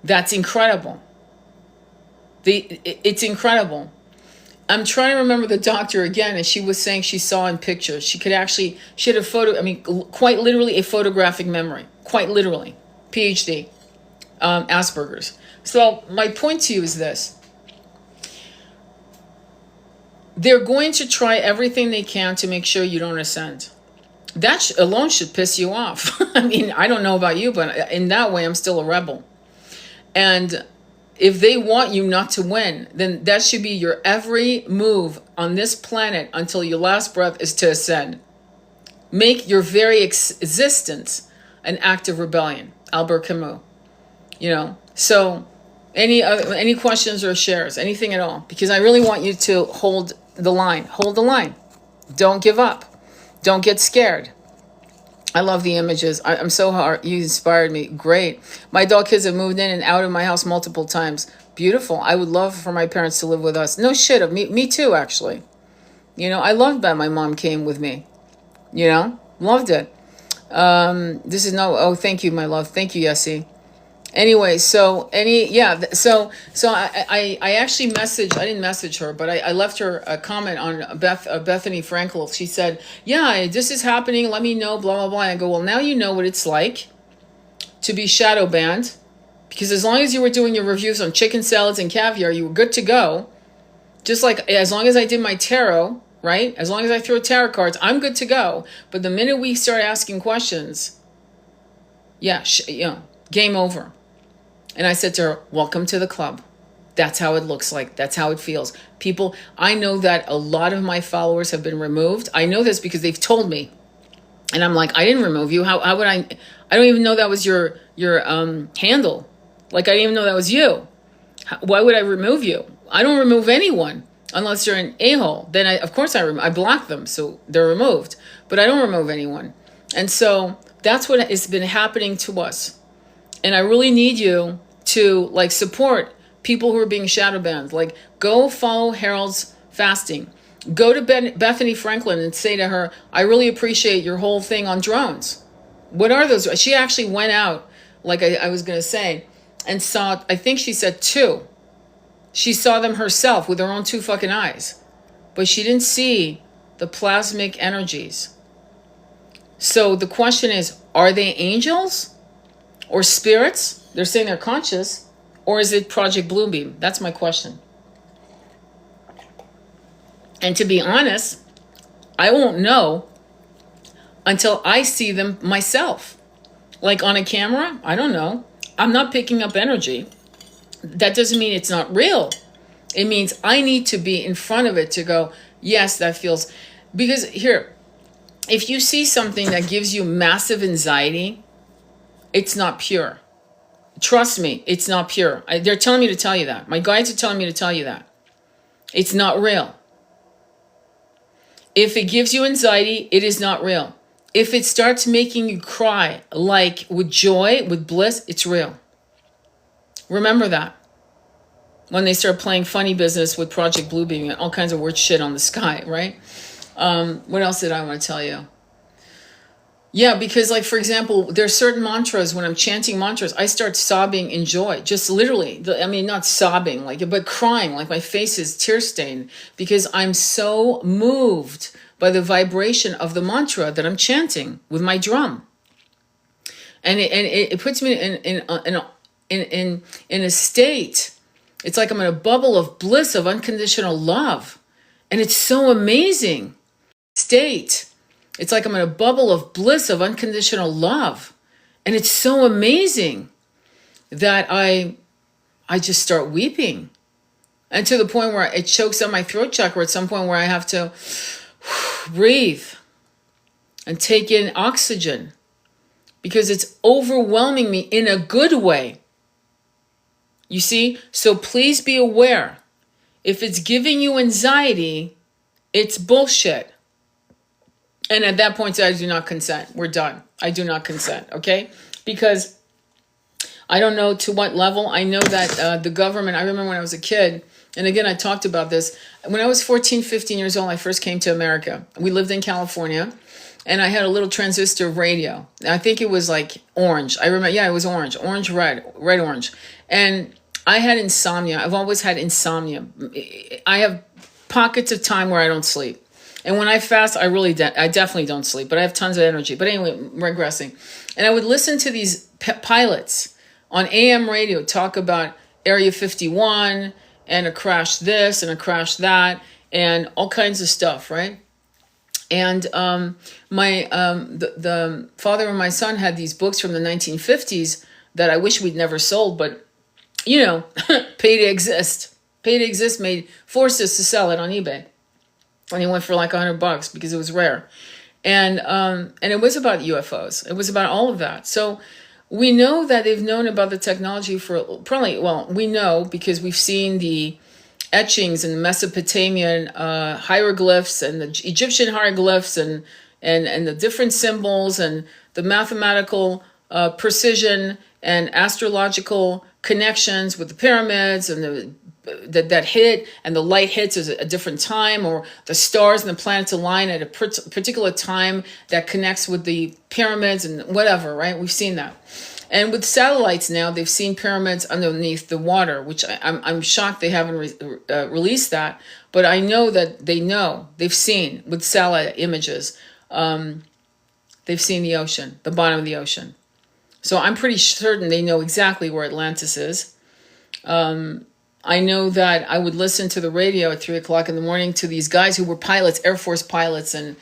That's incredible. It's incredible. I'm trying to remember the doctor again, and she was saying she saw in pictures. She had a photo, I mean, quite literally a photographic memory. Quite literally. PhD. Asperger's. So my point to you is this. They're going to try everything they can to make sure you don't ascend. That alone should piss you off. I mean, I don't know about you, but in that way, I'm still a rebel. And if they want you not to win, then that should be your every move on this planet until your last breath is to ascend. Make your very existence an act of rebellion. Albert Camus. So any questions or shares, anything at all? Because I really want you to hold the line. Hold the line. Don't give up. Don't get scared. I love the images. I'm so hard. You inspired me. Great. My adult kids have moved in and out of my house multiple times. Beautiful. I would love for my parents to live with us. No shit. Me too, actually. I loved that my mom came with me. Loved it. Thank you, my love. Thank you, Yessie. Anyway, so I actually messaged, I didn't message her, but I left her a comment on Bethany Frankel. She said, yeah, this is happening. Let me know, blah, blah, blah. And I go, well, now you know what it's like to be shadow banned, because as long as you were doing your reviews on chicken salads and caviar, you were good to go. Just like as long as I did my tarot, right? As long as I throw tarot cards, I'm good to go. But the minute we start asking questions, game over. And I said to her, welcome to the club. That's how it looks like. That's how it feels. People, I know that a lot of my followers have been removed. I know this because they've told me. And I'm like, I didn't remove you. How would I don't even know that was your handle. Like, I didn't even know that was you. Why would I remove you? I don't remove anyone unless you're an a-hole. Then of course I block them, so they're removed. But I don't remove anyone. And so that's what has been happening to us. And I really need you to support people who are being shadow banned. Like, go follow Harold's fasting. Go to Bethany Franklin and say to her, I really appreciate your whole thing on drones. What are those? She actually went out, like I was going to say, and saw, I think she said 2. She saw them herself with her own 2 fucking eyes. But she didn't see the plasmic energies. So the question is, are they angels or spirits? They're saying they're conscious. Or is it Project Bluebeam? That's my question. And to be honest, I won't know until I see them myself. Like on a camera, I don't know. I'm not picking up energy. That doesn't mean it's not real. It means I need to be in front of it to go, yes, that feels... Because here, if you see something that gives you massive anxiety, it's not pure. Trust me, it's not pure. They're telling me to tell you that. My guides are telling me to tell you that. It's not real. If it gives you anxiety, it is not real. If it starts making you cry, like with joy, with bliss, it's real. Remember that. When they start playing funny business with Project Bluebeam and all kinds of weird shit on the sky, right? What else did I want to tell you? Yeah, because like, for example, there's certain mantras, when I'm chanting mantras, I start sobbing in joy, just literally. I mean, not sobbing, like, but crying, like my face is tear stained because I'm so moved by the vibration of the mantra that I'm chanting with my drum. And it puts me in a state. It's like I'm in a bubble of bliss, of unconditional love. And it's so amazing. State. It's like I'm in a bubble of bliss, of unconditional love. And it's so amazing that I just start weeping. And to the point where it chokes on my throat chakra at some point where I have to breathe and take in oxygen because it's overwhelming me in a good way. You see? So please be aware. If it's giving you anxiety, it's bullshit. And at that point, I do not consent. We're done. I do not consent, okay? Because I don't know to what level. I know that the government, I remember when I was a kid, and again, I talked about this. When I was 14, 15 years old, I first came to America. We lived in California, and I had a little transistor radio. I think it was like orange. I remember, yeah, it was orange, red, orange. And I had insomnia. I've always had insomnia. I have pockets of time where I don't sleep. And when I fast, I definitely don't sleep, but I have tons of energy. But anyway, regressing. And I would listen to these pilots on AM radio talk about Area 51 and a crash this and a crash that and all kinds of stuff, right? And the father and my son had these books from the 1950s that I wish we'd never sold, but you know, pay to exist. Pay to exist forced us to sell it on eBay. And it went for like $100 because it was rare. And it was about UFOs. It was about all of that. So we know that they've known about the technology for probably, well, we know because we've seen the etchings and Mesopotamian hieroglyphs and the Egyptian hieroglyphs and the different symbols and the mathematical precision and astrological connections with the pyramids and that hit and the light hits at a different time, or the stars and the planets align at a particular time that connects with the pyramids and whatever, right? We've seen that. And with satellites now, they've seen pyramids underneath the water, which I'm shocked they haven't released that. But I know that they've seen with satellite images, they've seen the ocean, the bottom of the ocean. So I'm pretty certain they know exactly where Atlantis is. I know that I would listen to the radio at 3 o'clock in the morning to these guys who were pilots, Air Force pilots and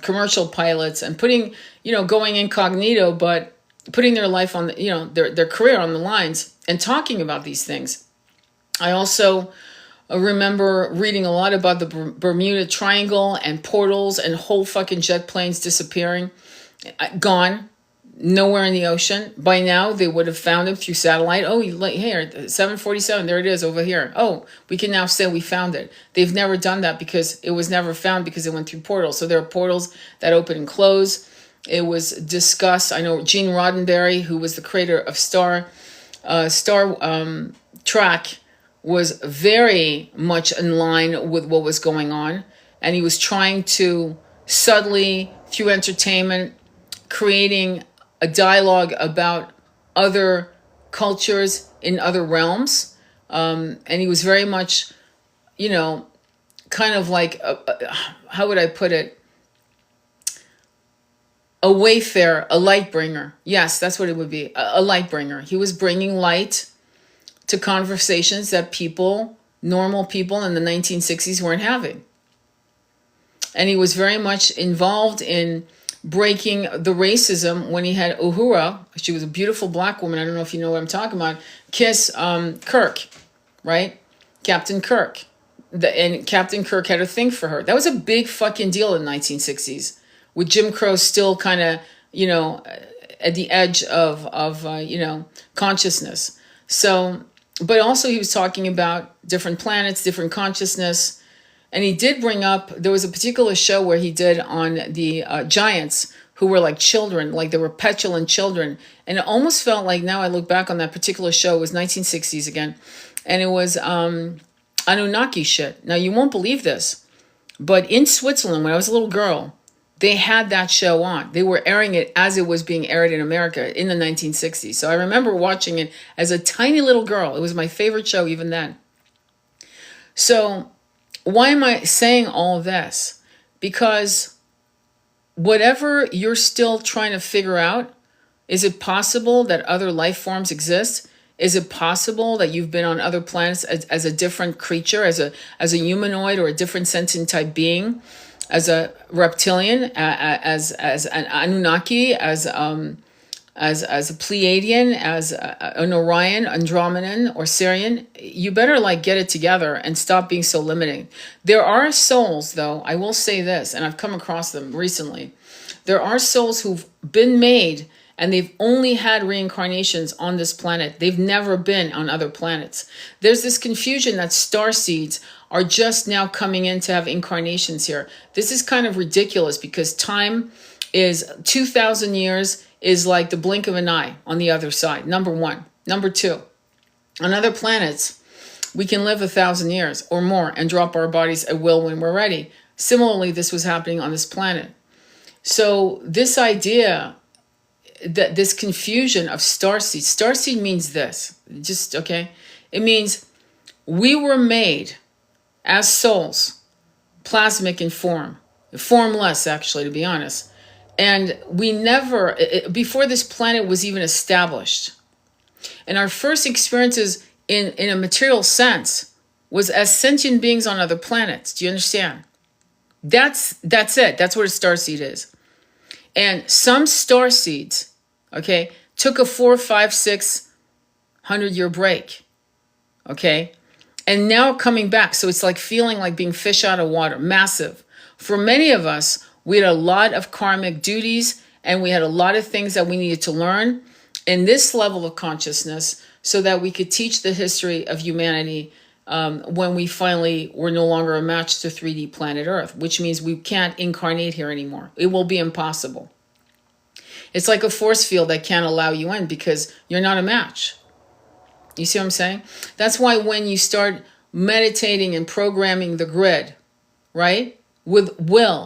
commercial pilots, and going incognito, but putting their life on their career on the lines and talking about these things. I also remember reading a lot about the Bermuda Triangle and portals and whole fucking jet planes disappearing, gone. Nowhere in the ocean. By now, they would have found them through satellite. Oh, here, 747, there it is over here. Oh, we can now say we found it. They've never done that because it was never found because it went through portals. So there are portals that open and close. It was discussed. I know Gene Roddenberry, who was the creator of Star Trek, was very much in line with what was going on. And he was trying to subtly, through entertainment, creating a dialogue about other cultures in other realms. And he was very much, kind of like, how would I put it? A wayfarer, a light bringer. Yes, that's what it would be, a light bringer. He was bringing light to conversations that normal people in the 1960s weren't having. And he was very much involved in breaking the racism when he had Uhura. She was a beautiful black woman. I don't know if you know what I'm talking about. Kiss Kirk, right? Captain Kirk. And Captain Kirk had a thing for her. That was a big fucking deal in the 1960s, with Jim Crow still kind of, at the edge of consciousness. So, but also he was talking about different planets, different consciousness, And he did bring up, there was a particular show where he did on the giants who were like children, like they were petulant children. And it almost felt like, now I look back on that particular show, it was 1960s again. And it was Anunnaki shit. Now, you won't believe this, but in Switzerland, when I was a little girl, they had that show on. They were airing it as it was being aired in America in the 1960s. So I remember watching it as a tiny little girl. It was my favorite show even then. So why am I saying all of this? Because whatever you're still trying to figure out, is it possible that other life forms exist? Is it possible that you've been on other planets as a different creature, as a humanoid or a different sentient type being, as a reptilian, as an Anunnaki, as a Pleiadian, as an Orion, Andromedan, or Sirian? You better like get it together and stop being so limiting. There are souls, though, I will say this, and I've come across them recently. There are souls who've been made and they've only had reincarnations on this planet. They've never been on other planets. There's this confusion that starseeds are just now coming in to have incarnations here. This is kind of ridiculous because time is 2,000 years is like the blink of an eye on the other side, number one. Number two, on other planets, we can live 1,000 years or more and drop our bodies at will when we're ready. Similarly, this was happening on this planet. So this idea, that this confusion of starseed means this, just, okay? It means we were made as souls, plasmic in form, formless actually, to be honest. And we never, before this planet was even established, and our first experiences in a material sense was as sentient beings on other planets. Do you understand? That's it. That's what a starseed is. And some starseeds, okay, took a 4, 5, 600-year break, okay, and now coming back. So it's like feeling like being fish out of water, massive. For many of us, we had a lot of karmic duties and we had a lot of things that we needed to learn in this level of consciousness so that we could teach the history of humanity when we finally were no longer a match to 3D planet Earth, which means we can't incarnate here anymore. It will be impossible. It's like a force field that can't allow you in because you're not a match. You see what I'm saying? That's why when you start meditating and programming the grid, right? With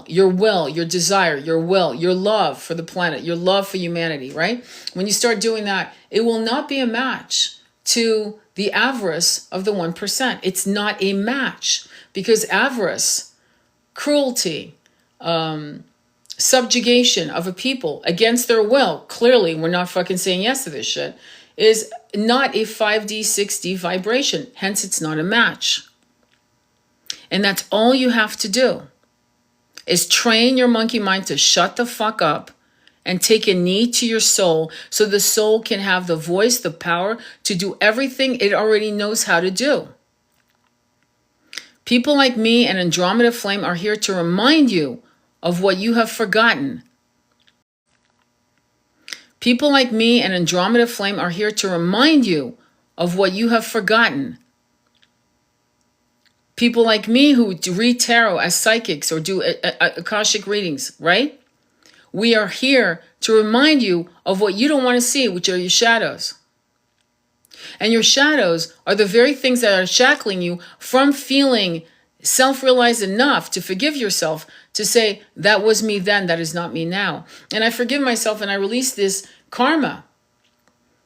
your desire, your will, your love for the planet, your love for humanity, right? When you start doing that, it will not be a match to the avarice of the 1%. It's not a match because avarice, cruelty, subjugation of a people against their will, clearly we're not fucking saying yes to this shit, is not a 5D, 6D vibration. Hence, it's not a match. And that's all you have to do is train your monkey mind to shut the fuck up and take a knee to your soul so the soul can have the voice, the power to do everything it already knows how to do. People like me and Andromeda Flame are here to remind you of what you have forgotten. People like me and Andromeda Flame are here to remind you of what you have forgotten. People like me who read tarot as psychics or do Akashic readings, right? We are here to remind you of what you don't want to see, which are your shadows. And your shadows are the very things that are shackling you from feeling self-realized enough to forgive yourself, to say, that was me then, that is not me now. And I forgive myself and I release this karma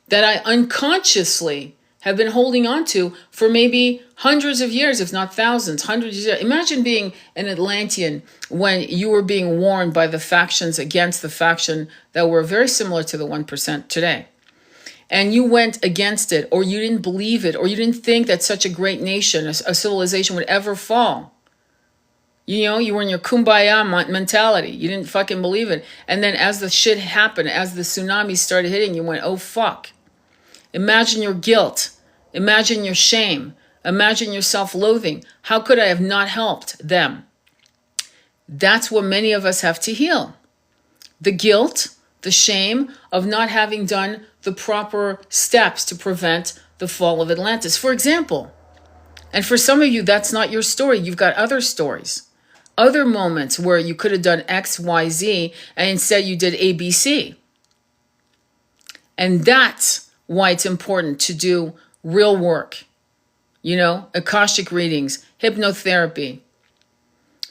that I unconsciously have been holding on to for maybe hundreds of years, if not thousands, hundreds of years. Imagine being an Atlantean when you were being warned by the factions against the faction that were very similar to the 1% today. And you went against it, or you didn't believe it, or you didn't think that such a great nation, a civilization would ever fall. You know, you were in your kumbaya mentality. You didn't fucking believe it. And then as the shit happened, as the tsunami started hitting, you went, oh fuck. Imagine your guilt. Imagine your shame. Imagine your self-loathing. How could I have not helped them? That's what many of us have to heal. The guilt, the shame of not having done the proper steps to prevent the fall of Atlantis. For example, And for some of you, that's not your story. You've got other stories, other moments where you could have done X, Y, Z, and instead you did A, B, C. And that's why it's important to do real work, Akashic readings, hypnotherapy,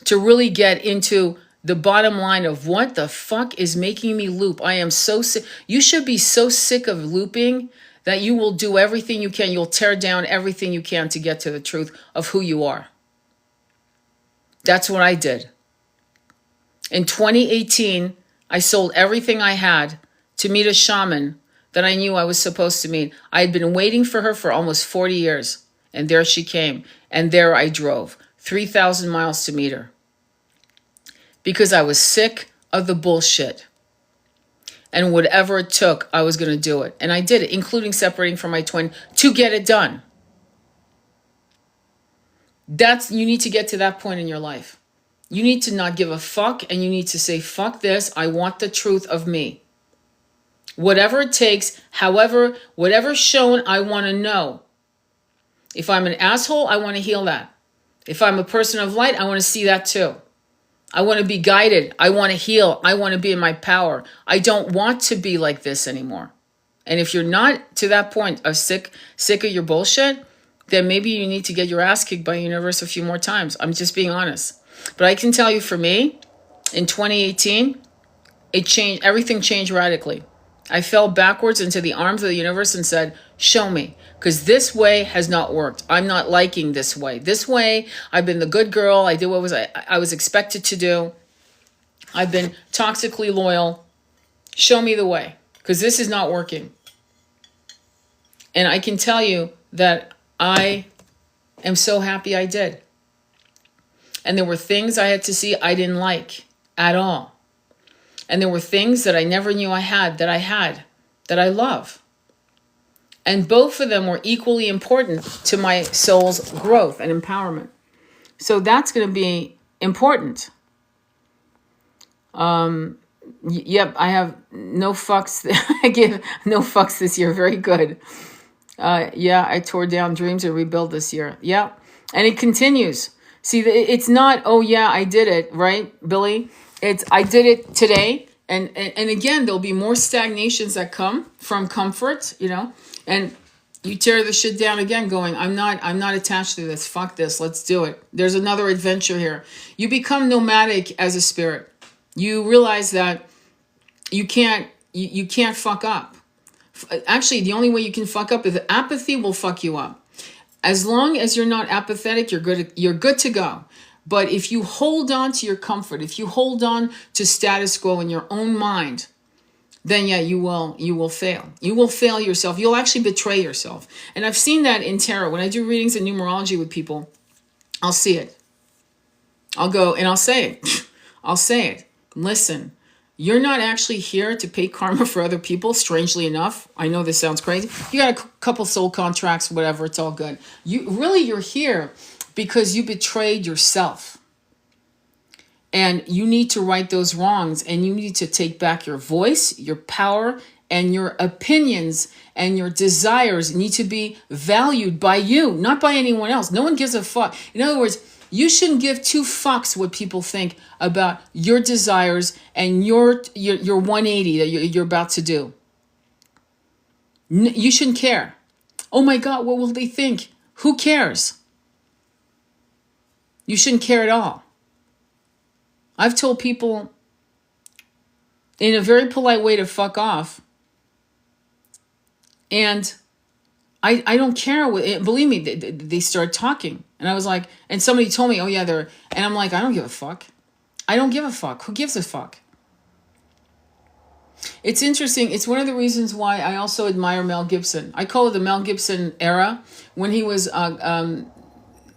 to really get into the bottom line of what the fuck is making me loop. I am so sick. You should be so sick of looping that you will do everything you can. You'll tear down everything you can to get to the truth of who you are. That's what I did. In 2018, I sold everything I had to meet a shaman that I knew I was supposed to meet. I had been waiting for her for almost 40 years. And there she came. And there I drove 3,000 miles to meet her. Because I was sick of the bullshit. And whatever it took, I was going to do it. And I did it, including separating from my twin to get it done. You need to get to that point in your life. You need to not give a fuck, and you need to say, fuck this. I want the truth of me. Whatever it takes, however, whatever's shown, I want to know. If I'm an asshole, I want to heal that. If I'm a person of light, I want to see that too. I want to be guided. I want to heal. I want to be in my power. I don't want to be like this anymore. And if you're not to that point of sick of your bullshit, then maybe you need to get your ass kicked by the universe a few more times. I'm just being honest. But I can tell you, for me, in 2018, everything changed radically. I fell backwards into the arms of the universe and said, show me, because this way has not worked. I'm not liking this way. This way, I've been the good girl. I did what I was expected to do. I've been toxically loyal. Show me the way, because this is not working. And I can tell you that I am so happy I did. And there were things I had to see I didn't like at all. And there were things that I never knew I had, that I love. And both of them were equally important to my soul's growth and empowerment. So that's going to be important. Yep, I have no fucks. I give no fucks this year. Very good. Yeah, I tore down dreams and rebuilt this year. Yeah. And it continues. See, it's not, oh yeah, I did it, right, Billy? It's, I did it today. And again, there'll be more stagnations that come from comfort, and you tear the shit down again going, I'm not attached to this. Fuck this. Let's do it. There's another adventure here. You become nomadic as a spirit. You realize that you can't fuck up. Actually, the only way you can fuck up is apathy will fuck you up. As long as you're not apathetic, you're good to go. But if you hold on to your comfort, if you hold on to status quo in your own mind, then yeah, you will fail. You will fail yourself. You'll actually betray yourself. And I've seen that in tarot. When I do readings in numerology with people, I'll see it. I'll go and I'll say it. I'll say it. Listen, you're not actually here to pay karma for other people, strangely enough. I know this sounds crazy. You got a couple soul contracts, whatever, it's all good. You're here because you betrayed yourself. And you need to right those wrongs, and you need to take back your voice, your power, and your opinions and your desires need to be valued by you, not by anyone else. No one gives a fuck. In other words, you shouldn't give two fucks what people think about your desires and your 180 that you're about to do. You shouldn't care. Oh my God, what will they think? Who cares? You shouldn't care at all. I've told people in a very polite way to fuck off. And I don't care. Believe me, they start talking. And I was like, and somebody told me, oh yeah, and I'm like, I don't give a fuck. I don't give a fuck. Who gives a fuck? It's interesting. It's one of the reasons why I also admire Mel Gibson. I call it the Mel Gibson era, when he was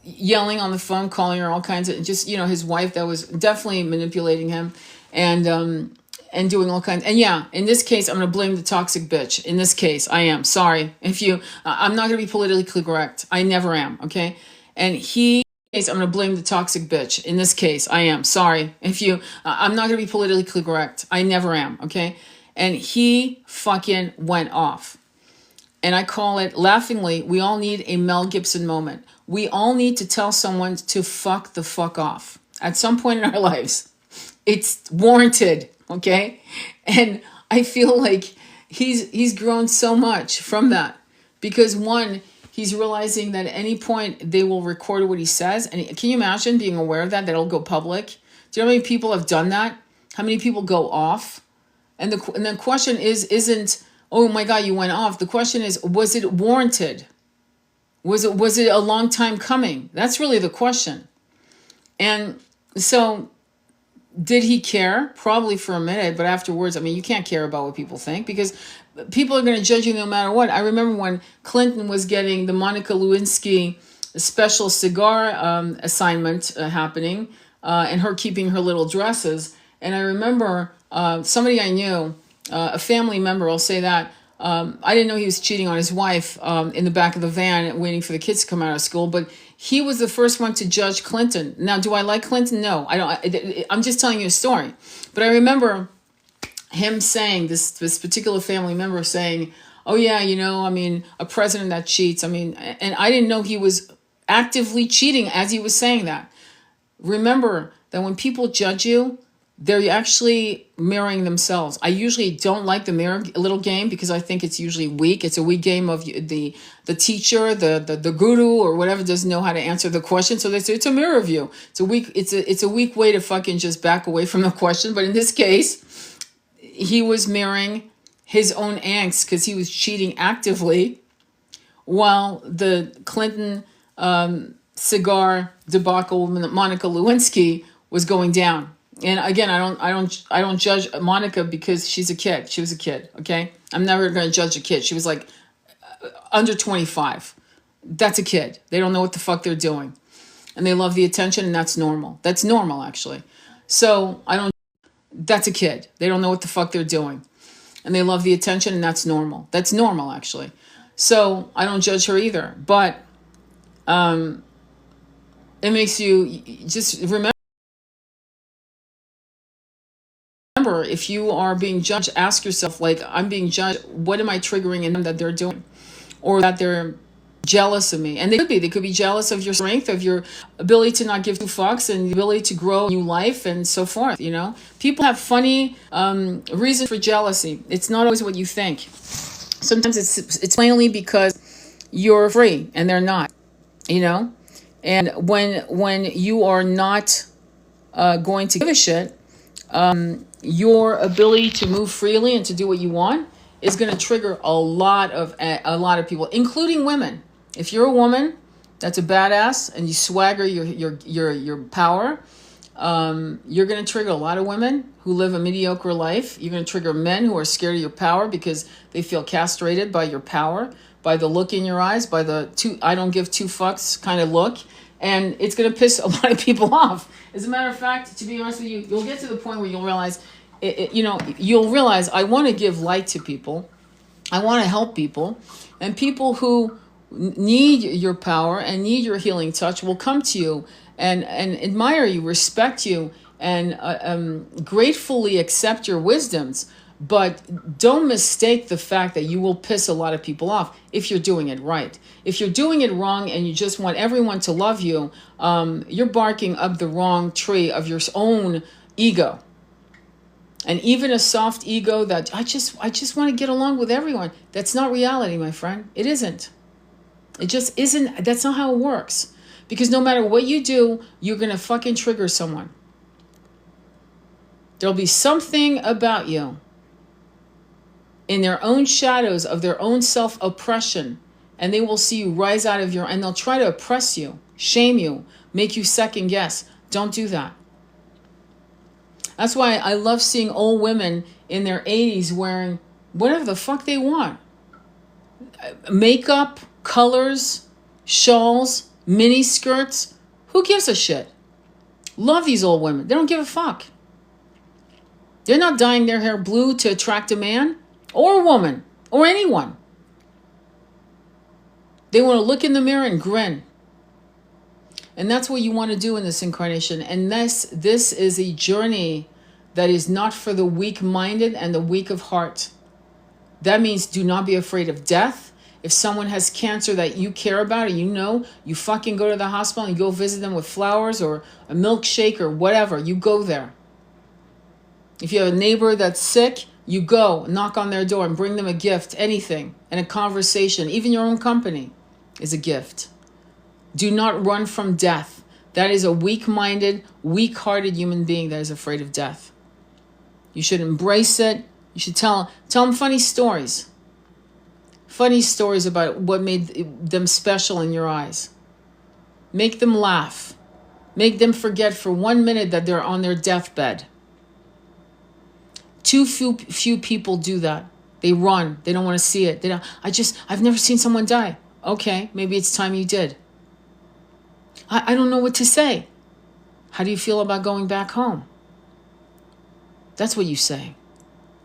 yelling on the phone, calling her all kinds of, just, his wife that was definitely manipulating him and doing all kinds. And yeah, in this case, I'm going to blame the toxic bitch. In this case, I am. Sorry. I'm not going to be politically correct. I never am. Okay. And I'm going to blame the toxic bitch. In this case, I am. Sorry. I'm not going to be politically correct. I never am. Okay. And he fucking went off. And I call it, laughingly, we all need a Mel Gibson moment. We all need to tell someone to fuck the fuck off at some point in our lives. It's warranted, okay? And I feel like he's grown so much from that, because one, he's realizing that at any point they will record what he says. And can you imagine being aware of that it'll go public? Do you know how many people have done that? How many people go off? And the question isn't, oh my God, you went off. The question is, was it warranted? Was it a long time coming? That's really the question. And so, did he care? Probably for a minute, but afterwards, I mean, you can't care about what people think, because people are going to judge you no matter what. I remember when Clinton was getting the Monica Lewinsky special cigar assignment happening, and her keeping her little dresses. And I remember somebody I knew, a family member, I'll say that, I didn't know he was cheating on his wife in the back of the van waiting for the kids to come out of school, but he was the first one to judge Clinton. Now, do I like Clinton? No, I don't. I'm just telling you a story. But I remember him saying, this particular family member saying, oh yeah, I mean, a president that cheats. I mean, and I didn't know he was actively cheating as he was saying that. Remember that when people judge you, they're actually mirroring themselves. I usually don't like the mirror little game, because I think it's usually weak. It's a weak game of the teacher, the guru, or whatever doesn't know how to answer the question. So they say it's a mirror view. It's a weak way to fucking just back away from the question. But in this case, he was mirroring his own angst because he was cheating actively, while the Clinton cigar debacle, Monica Lewinsky, was going down. And again, I don't judge Monica because she's a kid. She was a kid, okay? I'm never going to judge a kid. She was like under 25. That's a kid. They don't know what the fuck they're doing. And they love the attention, and that's normal. That's normal, actually. So that's a kid. They don't know what the fuck they're doing. And they love the attention, and that's normal. That's normal, actually. So I don't judge her either. But it makes you just remember, if you are being judged, ask yourself, like, I'm being judged, what am I triggering in them that they're doing? Or that they're jealous of me? And they could be jealous of your strength, of your ability to not give two fucks, and the ability to grow a new life, and so forth. People have funny reasons for jealousy. It's not always what you think. Sometimes it's plainly because you're free and they're not. And when you are not going to give a shit, your ability to move freely and to do what you want is going to trigger a lot of people, including women. If you're a woman that's a badass and you swagger your power, you're going to trigger a lot of women who live a mediocre life. You're going to trigger men who are scared of your power because they feel castrated by your power, by the look in your eyes, by the I don't give two fucks kind of look. And it's going to piss a lot of people off. As a matter of fact, to be honest with you, you'll get to the point where you'll realize, you'll realize, I want to give light to people. I want to help people. And people who need your power and need your healing touch will come to you and admire you, respect you, and gratefully accept your wisdoms. But don't mistake the fact that you will piss a lot of people off if you're doing it right. If you're doing it wrong and you just want everyone to love you, you're barking up the wrong tree of your own ego. And even a soft ego that I just want to get along with everyone. That's not reality, my friend. It isn't. It just isn't. That's not how it works. Because no matter what you do, you're going to fucking trigger someone. There'll be something about you in their own shadows of their own self-oppression, and they will see you rise out of and they'll try to oppress you, shame you, make you second guess. Don't do that. That's why I love seeing old women in their 80s wearing whatever the fuck they want. Makeup, colors, shawls, mini skirts. Who gives a shit? Love these old women. They don't give a fuck. They're not dyeing their hair blue to attract a man or a woman or anyone. They want to look in the mirror and grin. And that's what you want to do in this incarnation. And this is a journey that is not for the weak-minded and the weak of heart. That means do not be afraid of death. If someone has cancer that you care about, and you fucking go to the hospital and you go visit them with flowers or a milkshake or whatever. You go there. If you have a neighbor that's sick, you go knock on their door and bring them a gift, anything, and a conversation. Even your own company is a gift. Do not run from death. That is a weak-minded, weak-hearted human being that is afraid of death. You should embrace it. You should tell them funny stories. Funny stories about what made them special in your eyes. Make them laugh. Make them forget for 1 minute that they're on their deathbed. Too few people do that. They run. They don't want to see it. I've never seen someone die. Okay, maybe it's time you did. I don't know what to say. How do you feel about going back home? That's what you say.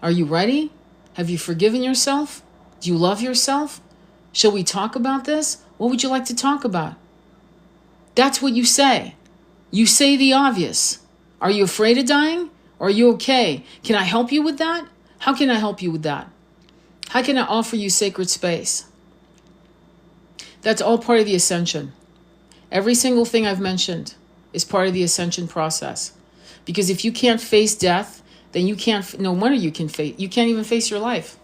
Are you ready? Have you forgiven yourself? Do you love yourself? Shall we talk about this? What would you like to talk about? That's what you say. You say the obvious. Are you afraid of dying? Or are you okay? Can I help you with that? How can I help you with that? How can I offer you sacred space? That's all part of the ascension. Every single thing I've mentioned is part of the ascension process. Because if you can't face death, then you can't, no wonder you can't even face your life.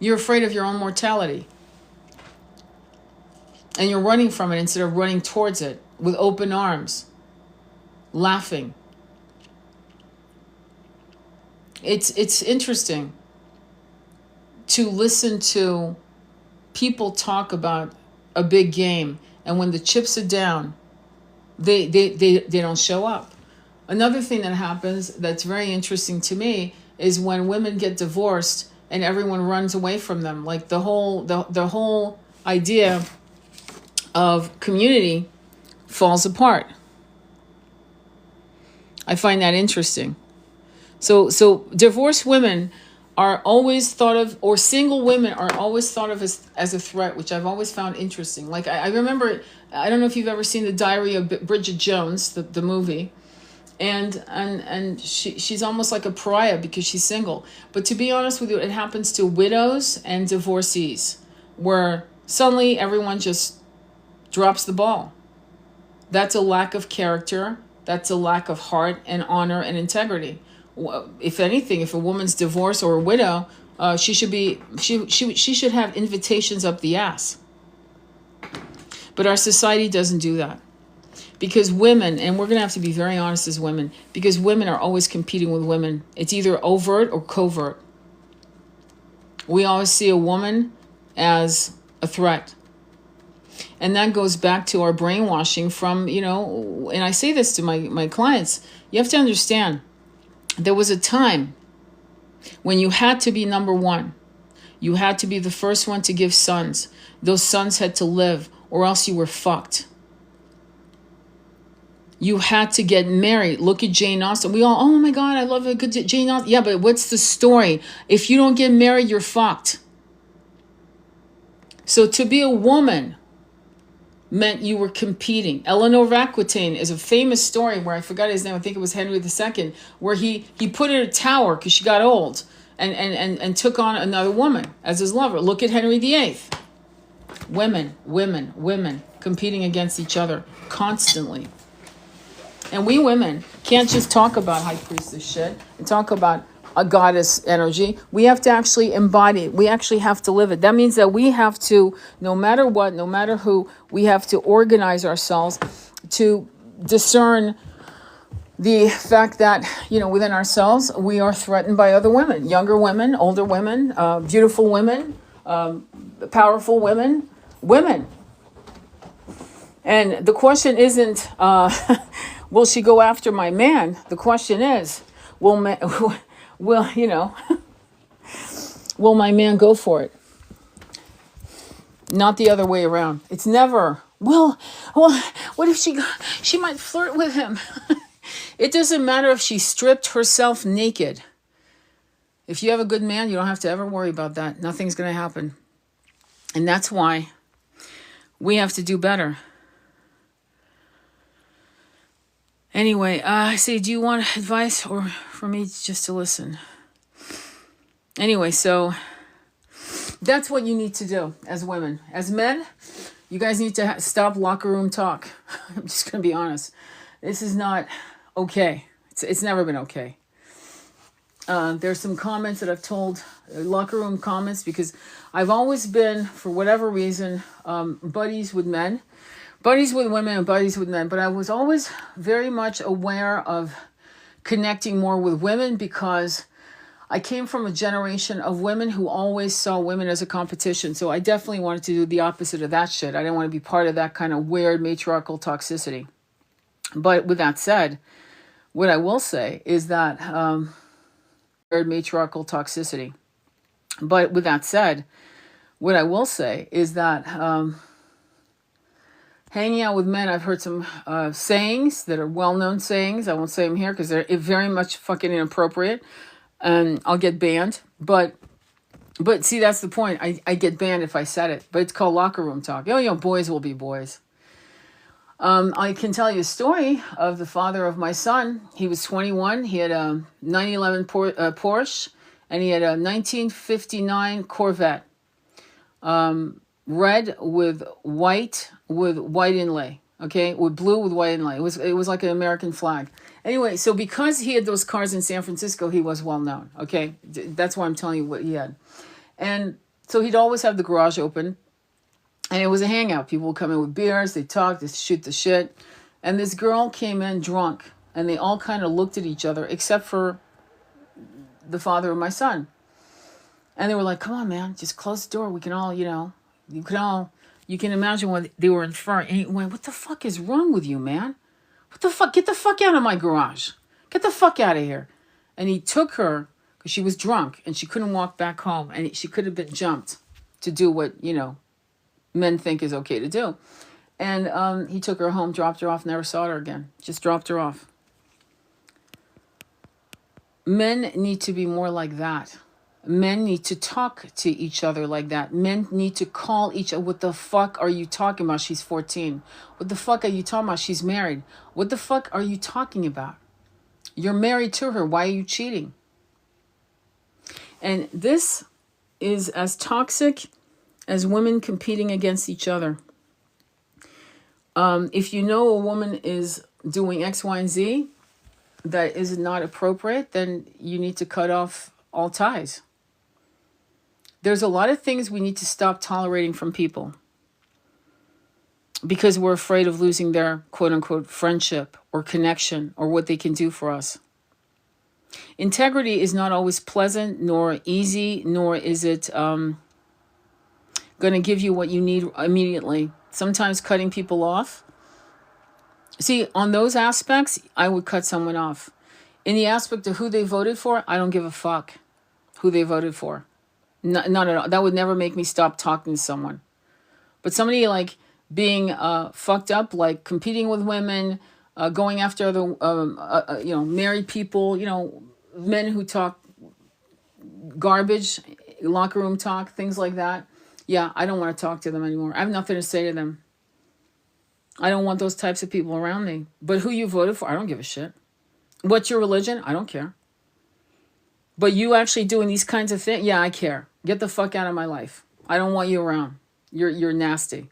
You're afraid of your own mortality. And you're running from it instead of running towards it with open arms, laughing. It's interesting to listen to people talk about a big game, and when the chips are down, they don't show up. Another thing that happens that's very interesting to me is when women get divorced and everyone runs away from them. Like the whole idea of community falls apart. I find that interesting. So divorced women are always thought of, or single women are always thought of as a threat, which I've always found interesting. Like I remember, I don't know if you've ever seen The Diary of Bridget Jones, the movie, and she's almost like a pariah because she's single. But to be honest with you, it happens to widows and divorcees, where suddenly everyone just drops the ball. That's a lack of character. That's a lack of heart and honor and integrity. If anything, if a woman's divorced or a widow, she should have invitations up the ass. But our society doesn't do that. Because women, and we're going to have to be very honest as women, because women are always competing with women. It's either overt or covert. We always see a woman as a threat. And that goes back to our brainwashing from, and I say this to my clients, you have to understand, there was a time when you had to be number one. You had to be the first one to give sons. Those sons had to live, or else you were fucked. You had to get married. Look at Jane Austen. We all, oh my God, I love a good Jane Austen. Yeah, but what's the story? If you don't get married, you're fucked. So to be a woman meant you were competing. Eleanor of Aquitaine is a famous story where I forgot his name. I think it was Henry II, where he put her in a tower because she got old and took on another woman as his lover. Look at Henry VIII. Women competing against each other constantly. And we women can't just talk about high priestess shit and talk about a goddess energy. We have to actually embody it. We actually have to live it. That means that we have to, no matter what, no matter who, we have to organize ourselves to discern the fact that, within ourselves, we are threatened by other women, younger women, older women, beautiful women, powerful women. And the question isn't, will she go after my man? The question is, will my man go for it? Not the other way around. It's never, well, what if she might flirt with him? It doesn't matter if she stripped herself naked. If you have a good man, you don't have to ever worry about that. Nothing's going to happen. And that's why we have to do better. Anyway, I say, do you want advice or for me just to listen? Anyway, so That's what you need to do as women. As men, you guys need to stop locker room talk. I'm just going to be honest. This is not okay. It's never been okay. There's some comments that I've told, locker room comments, because I've always been, for whatever reason, buddies with men, buddies with women, and buddies with men. But I was always very much aware of connecting more with women because I came from a generation of women who always saw women as a competition. So I definitely wanted to do the opposite of that shit. I didn't want to be part of that kind of weird matriarchal toxicity. But with that said, what I will say is that matriarchal toxicity. But with that said, what I will say is that hanging out with men, I've heard some sayings that are well-known sayings. I won't say them here because they're very much fucking inappropriate, and I'll get banned. But see, that's the point. I get banned if I said it. But it's called locker room talk. Boys will be boys. I can tell you a story of the father of my son. He was 21. He had a 911 Porsche, and he had a 1959 Corvette, red with white inlay. Okay, with blue with white inlay. It was like an American flag. Anyway, so because he had those cars in San Francisco, he was well known. Okay, that's why I'm telling you what he had, and so he'd always have the garage open. And it was a hangout. People would come in with beers, they talk, they shoot the shit. And this girl came in drunk, and they all kind of looked at each other, except for the father of my son. And they were like, come on, man, just close the door. We can all, you can imagine what they were in front. And he went, what the fuck is wrong with you, man? What the fuck? Get the fuck out of my garage. Get the fuck out of here. And he took her, because she was drunk, and she couldn't walk back home. And she could have been jumped to do what, men think is okay to do. And he took her home, dropped her off, never saw her again. Just dropped her off. Men need to be more like that. Men need to talk to each other like that. Men need to call each other. What the fuck are you talking about? She's 14. What the fuck are you talking about? She's married. What the fuck are you talking about? You're married to her. Why are you cheating? And this is as toxic as women competing against each other. If you know a woman is doing X, Y, and Z that is not appropriate, then you need to cut off all ties. There's a lot of things we need to stop tolerating from people because we're afraid of losing their quote-unquote friendship or connection or what they can do for us. Integrity is not always pleasant nor easy, nor is it going to give you what you need immediately. Sometimes cutting people off. See, on those aspects, I would cut someone off. In the aspect of who they voted for, I don't give a fuck who they voted for. Not at all. That would never make me stop talking to someone. But somebody like being fucked up, like competing with women, going after other, married people, men who talk garbage, locker room talk, things like that. Yeah, I don't want to talk to them anymore. I have nothing to say to them. I don't want those types of people around me. But who you voted for, I don't give a shit. What's your religion? I don't care. But you actually doing these kinds of things, yeah, I care. Get the fuck out of my life. I don't want you around. You're nasty.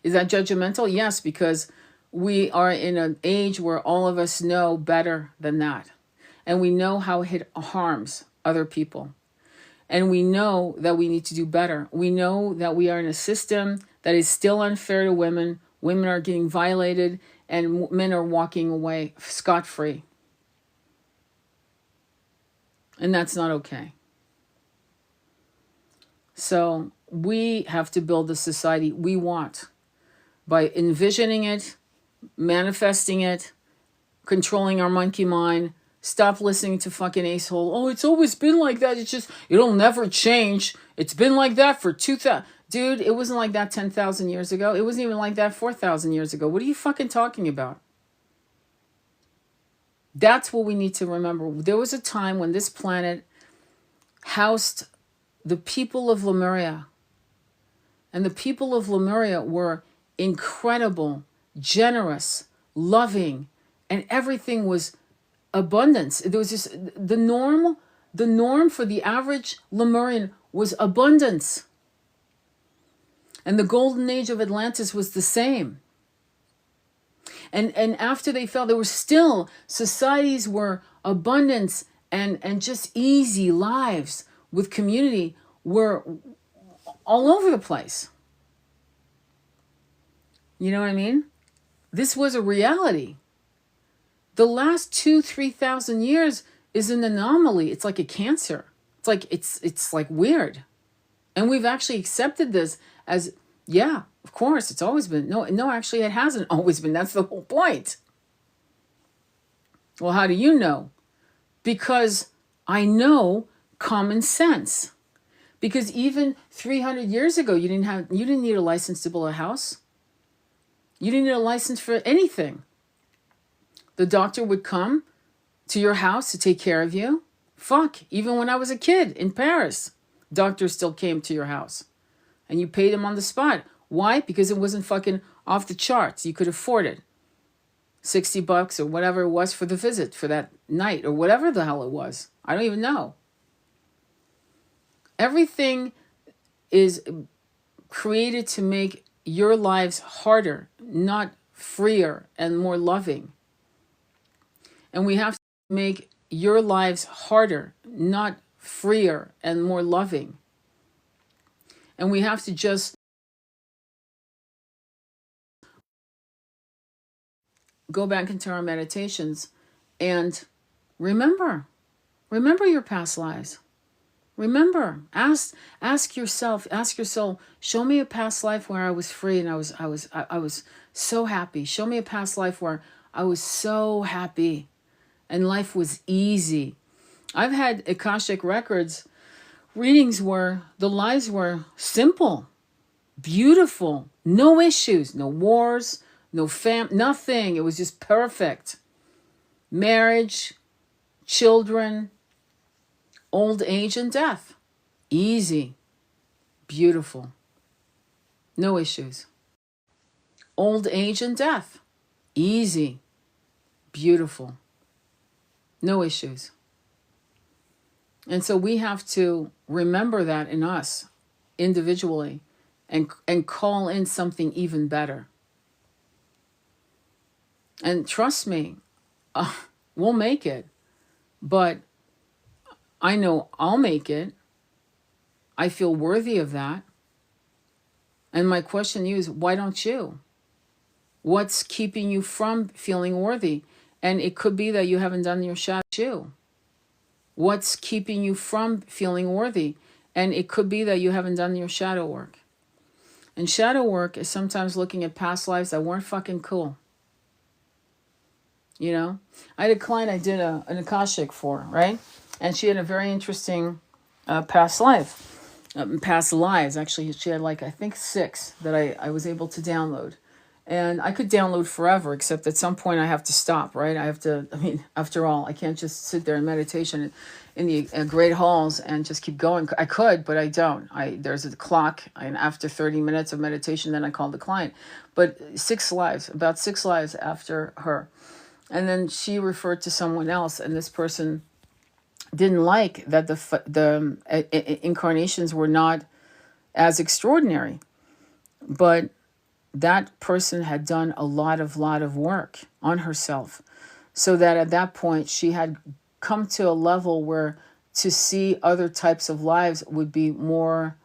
Is that judgmental? Yes, because we are in an age where all of us know better than that. And we know how it harms other people. And we know that we need to do better. We know that we are in a system that is still unfair to women. Women are getting violated and men are walking away scot-free. And that's not okay. So we have to build the society we want by envisioning it, manifesting it, controlling our monkey mind. Stop listening to fucking asshole. Oh, it's always been like that. It's just, it'll never change. It's been like that for 2,000. Dude, it wasn't like that 10,000 years ago. It wasn't even like that 4,000 years ago. What are you fucking talking about? That's what we need to remember. There was a time when this planet housed the people of Lemuria. And the people of Lemuria were incredible, generous, loving, and everything was abundance. There was just the norm for the average Lemurian was abundance. And the golden age of Atlantis was the same. And after they fell, there were still, societies were abundance and just easy lives with community were all over the place. You know what I mean? This was a reality. The last 2,000-3,000 years is an anomaly. It's like a cancer. It's like weird. And we've actually accepted this as, yeah, of course, it's always been. No, actually, it hasn't always been. That's the whole point. Well, how do you know? Because I know common sense. Because even 300 years ago, you didn't need a license to build a house. You didn't need a license for anything. The doctor would come to your house to take care of you. Fuck, even when I was a kid in Paris, doctors still came to your house. And you paid them on the spot. Why? Because it wasn't fucking off the charts. You could afford it. $60 or whatever it was for the visit for that night or whatever the hell it was. I don't even know. Everything is created to make your lives harder, not freer and more loving. And we have to make your lives harder, not freer and more loving. And we have to just go back into our meditations and remember your past lives. Remember, ask yourself, ask your soul, show me a past life where I was free and I was so happy. Show me a past life where I was so happy and life was easy. I've had Akashic records, readings where the lives were simple, beautiful, no issues, no wars, no nothing. It was just perfect. Marriage, children, old age and death. Easy. Beautiful. No issues. Old age and death. Easy. Beautiful. No issues. And so we have to remember that in us individually and call in something even better. And trust me, we'll make it. But I know I'll make it. I feel worthy of that. And my question to you is, why don't you? What's keeping you from feeling worthy? And it could be that you haven't done your shadow too. What's keeping you from feeling worthy? And it could be that you haven't done your shadow work. And shadow work is sometimes looking at past lives that weren't fucking cool. You know? I had a client I did an Akashik for, right? And she had a very interesting past life. Past lives, actually. She had I think 6 that I was able to download. And I could download forever, except at some point I have to stop, right? After all, I can't just sit there in meditation in the great halls and just keep going. I could, but I don't. There's a clock, and after 30 minutes of meditation, then I call the client. But about 6 lives after her. And then she referred to someone else, and this person didn't like that the incarnations were not as extraordinary. But that person had done a lot of work on herself, so that at that point she had come to a level where to see other types of lives would be more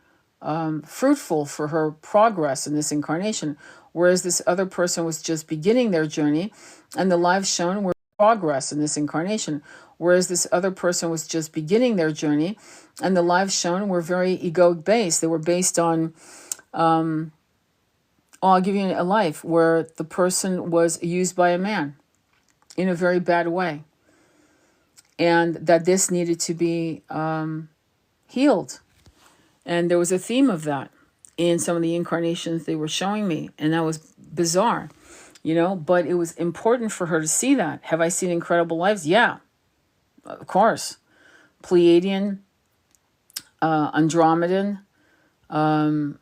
fruitful for her progress in this incarnation, whereas this other person was just beginning their journey, and the lives shown were progress in this incarnation, whereas this other person was just beginning their journey, and the lives shown were very egoic based. They were based on I'll give you a life where the person was used by a man in a very bad way, and that this needed to be healed. And there was a theme of that in some of the incarnations they were showing me, and that was bizarre, but it was important for her to see that. Have I seen incredible lives? Yeah, of course. Pleiadian, Andromedan,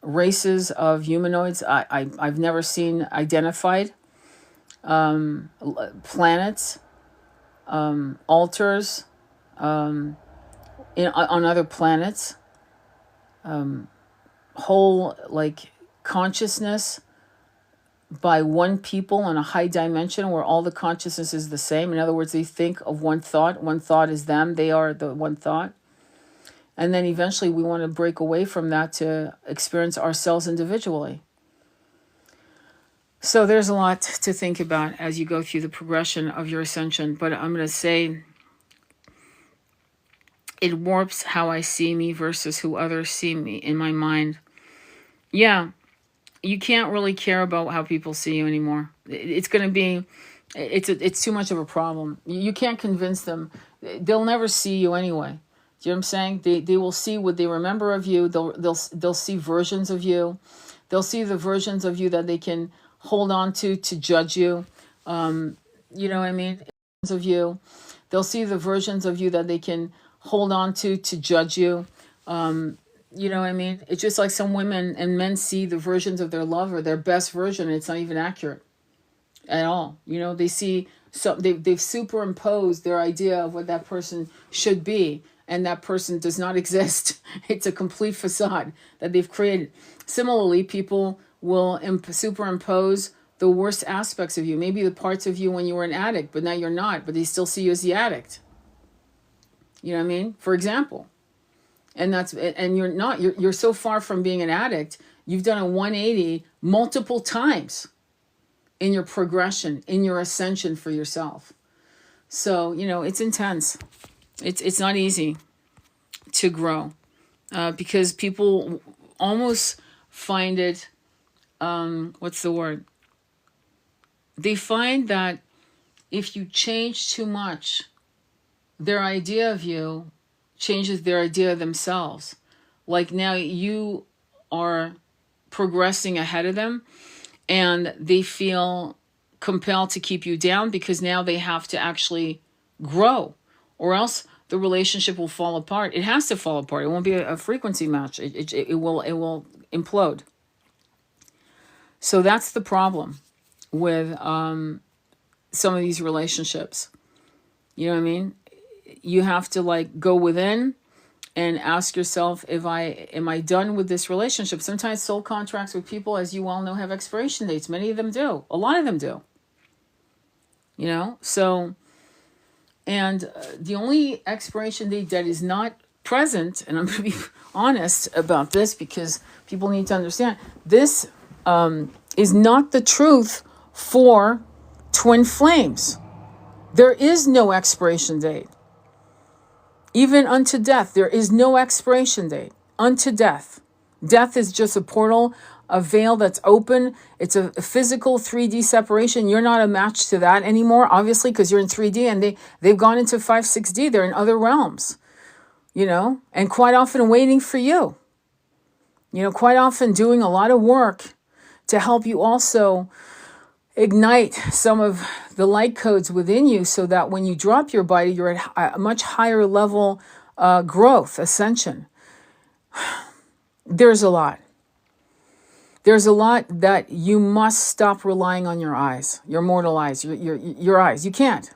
races of humanoids I've never seen identified, planets, altars on other planets, whole like consciousness by one people in a high dimension where all the consciousness is the same. In other words, they think of one thought is them, they are the one thought. And then eventually we want to break away from that to experience ourselves individually. So there's a lot to think about as you go through the progression of your ascension. But I'm going to say it warps how I see me versus who others see me in my mind. Yeah, you can't really care about how people see you anymore. It's going to be, it's too much of a problem. You can't convince them. They'll never see you anyway. Do you know what I'm saying? They will see what they remember of you. They'll see versions of you. They'll see the versions of you that they can hold on to judge you. You know what I mean? Of you. They'll see the versions of you that they can hold on to judge you. You know what I mean? It's just like some women and men see the versions of their lover, their best version, and it's not even accurate at all. You know, they see, so they've superimposed their idea of what that person should be, and that person does not exist. It's a complete facade that they've created. Similarly, people will superimpose the worst aspects of you, maybe the parts of you when you were an addict, but now you're not, but they still see you as the addict. You know what I mean? For example. And you're not, you're so far from being an addict, you've done a 180 multiple times in your progression, in your ascension for yourself. So, you know, it's intense. It's not easy to grow because people almost find it, what's the word? They find that if you change too much, their idea of you changes their idea of themselves. Like now you are progressing ahead of them and they feel compelled to keep you down because now they have to actually grow, or else the relationship will fall apart. It has to fall apart. It won't be a frequency match. It will implode. So that's the problem with some of these relationships. You know what I mean? You have to like go within and ask yourself, am I done with this relationship? Sometimes soul contracts with people, as you well know, have expiration dates. Many of them do. A lot of them do. You know? So, and the only expiration date that is not present, and I'm going to be honest about this because people need to understand, this is not the truth for twin flames. There is no expiration date. Even unto death, there is no expiration date. Unto death. Death is just a portal, a veil that's open. It's a physical 3D separation. You're not a match to that anymore, obviously, because you're in 3D and they've gone into 5, 6D. They're in other realms, you know, and quite often waiting for you. You know, quite often doing a lot of work to help you also ignite some of the light codes within you so that when you drop your body, you're at a much higher level growth, ascension. There's a lot. There's a lot that you must stop relying on your eyes, your mortal eyes, your eyes. You can't.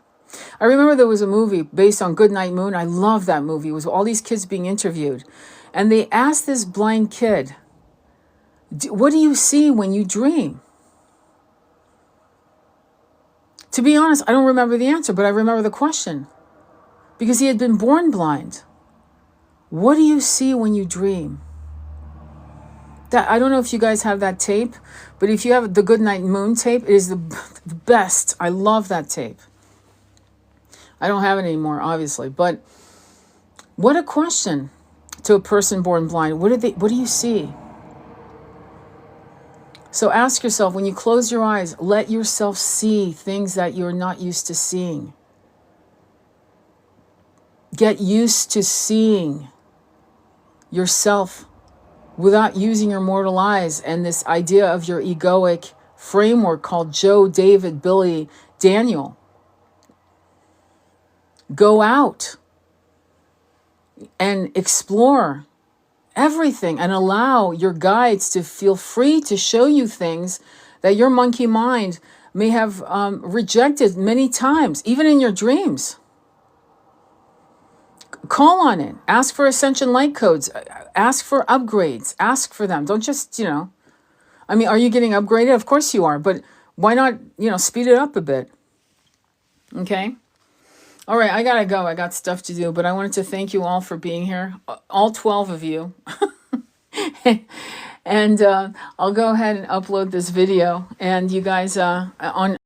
I remember there was a movie based on Goodnight Moon. I love that movie. It was all these kids being interviewed. And they asked this blind kid, what do you see when you dream? To be honest, I don't remember the answer, but I remember the question. Because he had been born blind. What do you see when you dream? That, I don't know if you guys have that tape, but if you have the Goodnight Moon tape, it is the best. I love that tape. I don't have it anymore, obviously. But what a question to a person born blind. What do you see? So ask yourself, when you close your eyes, let yourself see things that you're not used to seeing. Get used to seeing yourself without using your mortal eyes and this idea of your egoic framework called Joe, David, Billy, Daniel. Go out and explore everything and allow your guides to feel free to show you things that your monkey mind may have rejected many times, even in your dreams. call on it. Ask for ascension light codes. Ask for upgrades. Ask for them. Don't just, I mean, are you getting upgraded? Of course you are, but why not, speed it up a bit? Okay? All right, I gotta go. I got stuff to do, but I wanted to thank you all for being here. All 12 of you. And I'll go ahead and upload this video. And you guys, on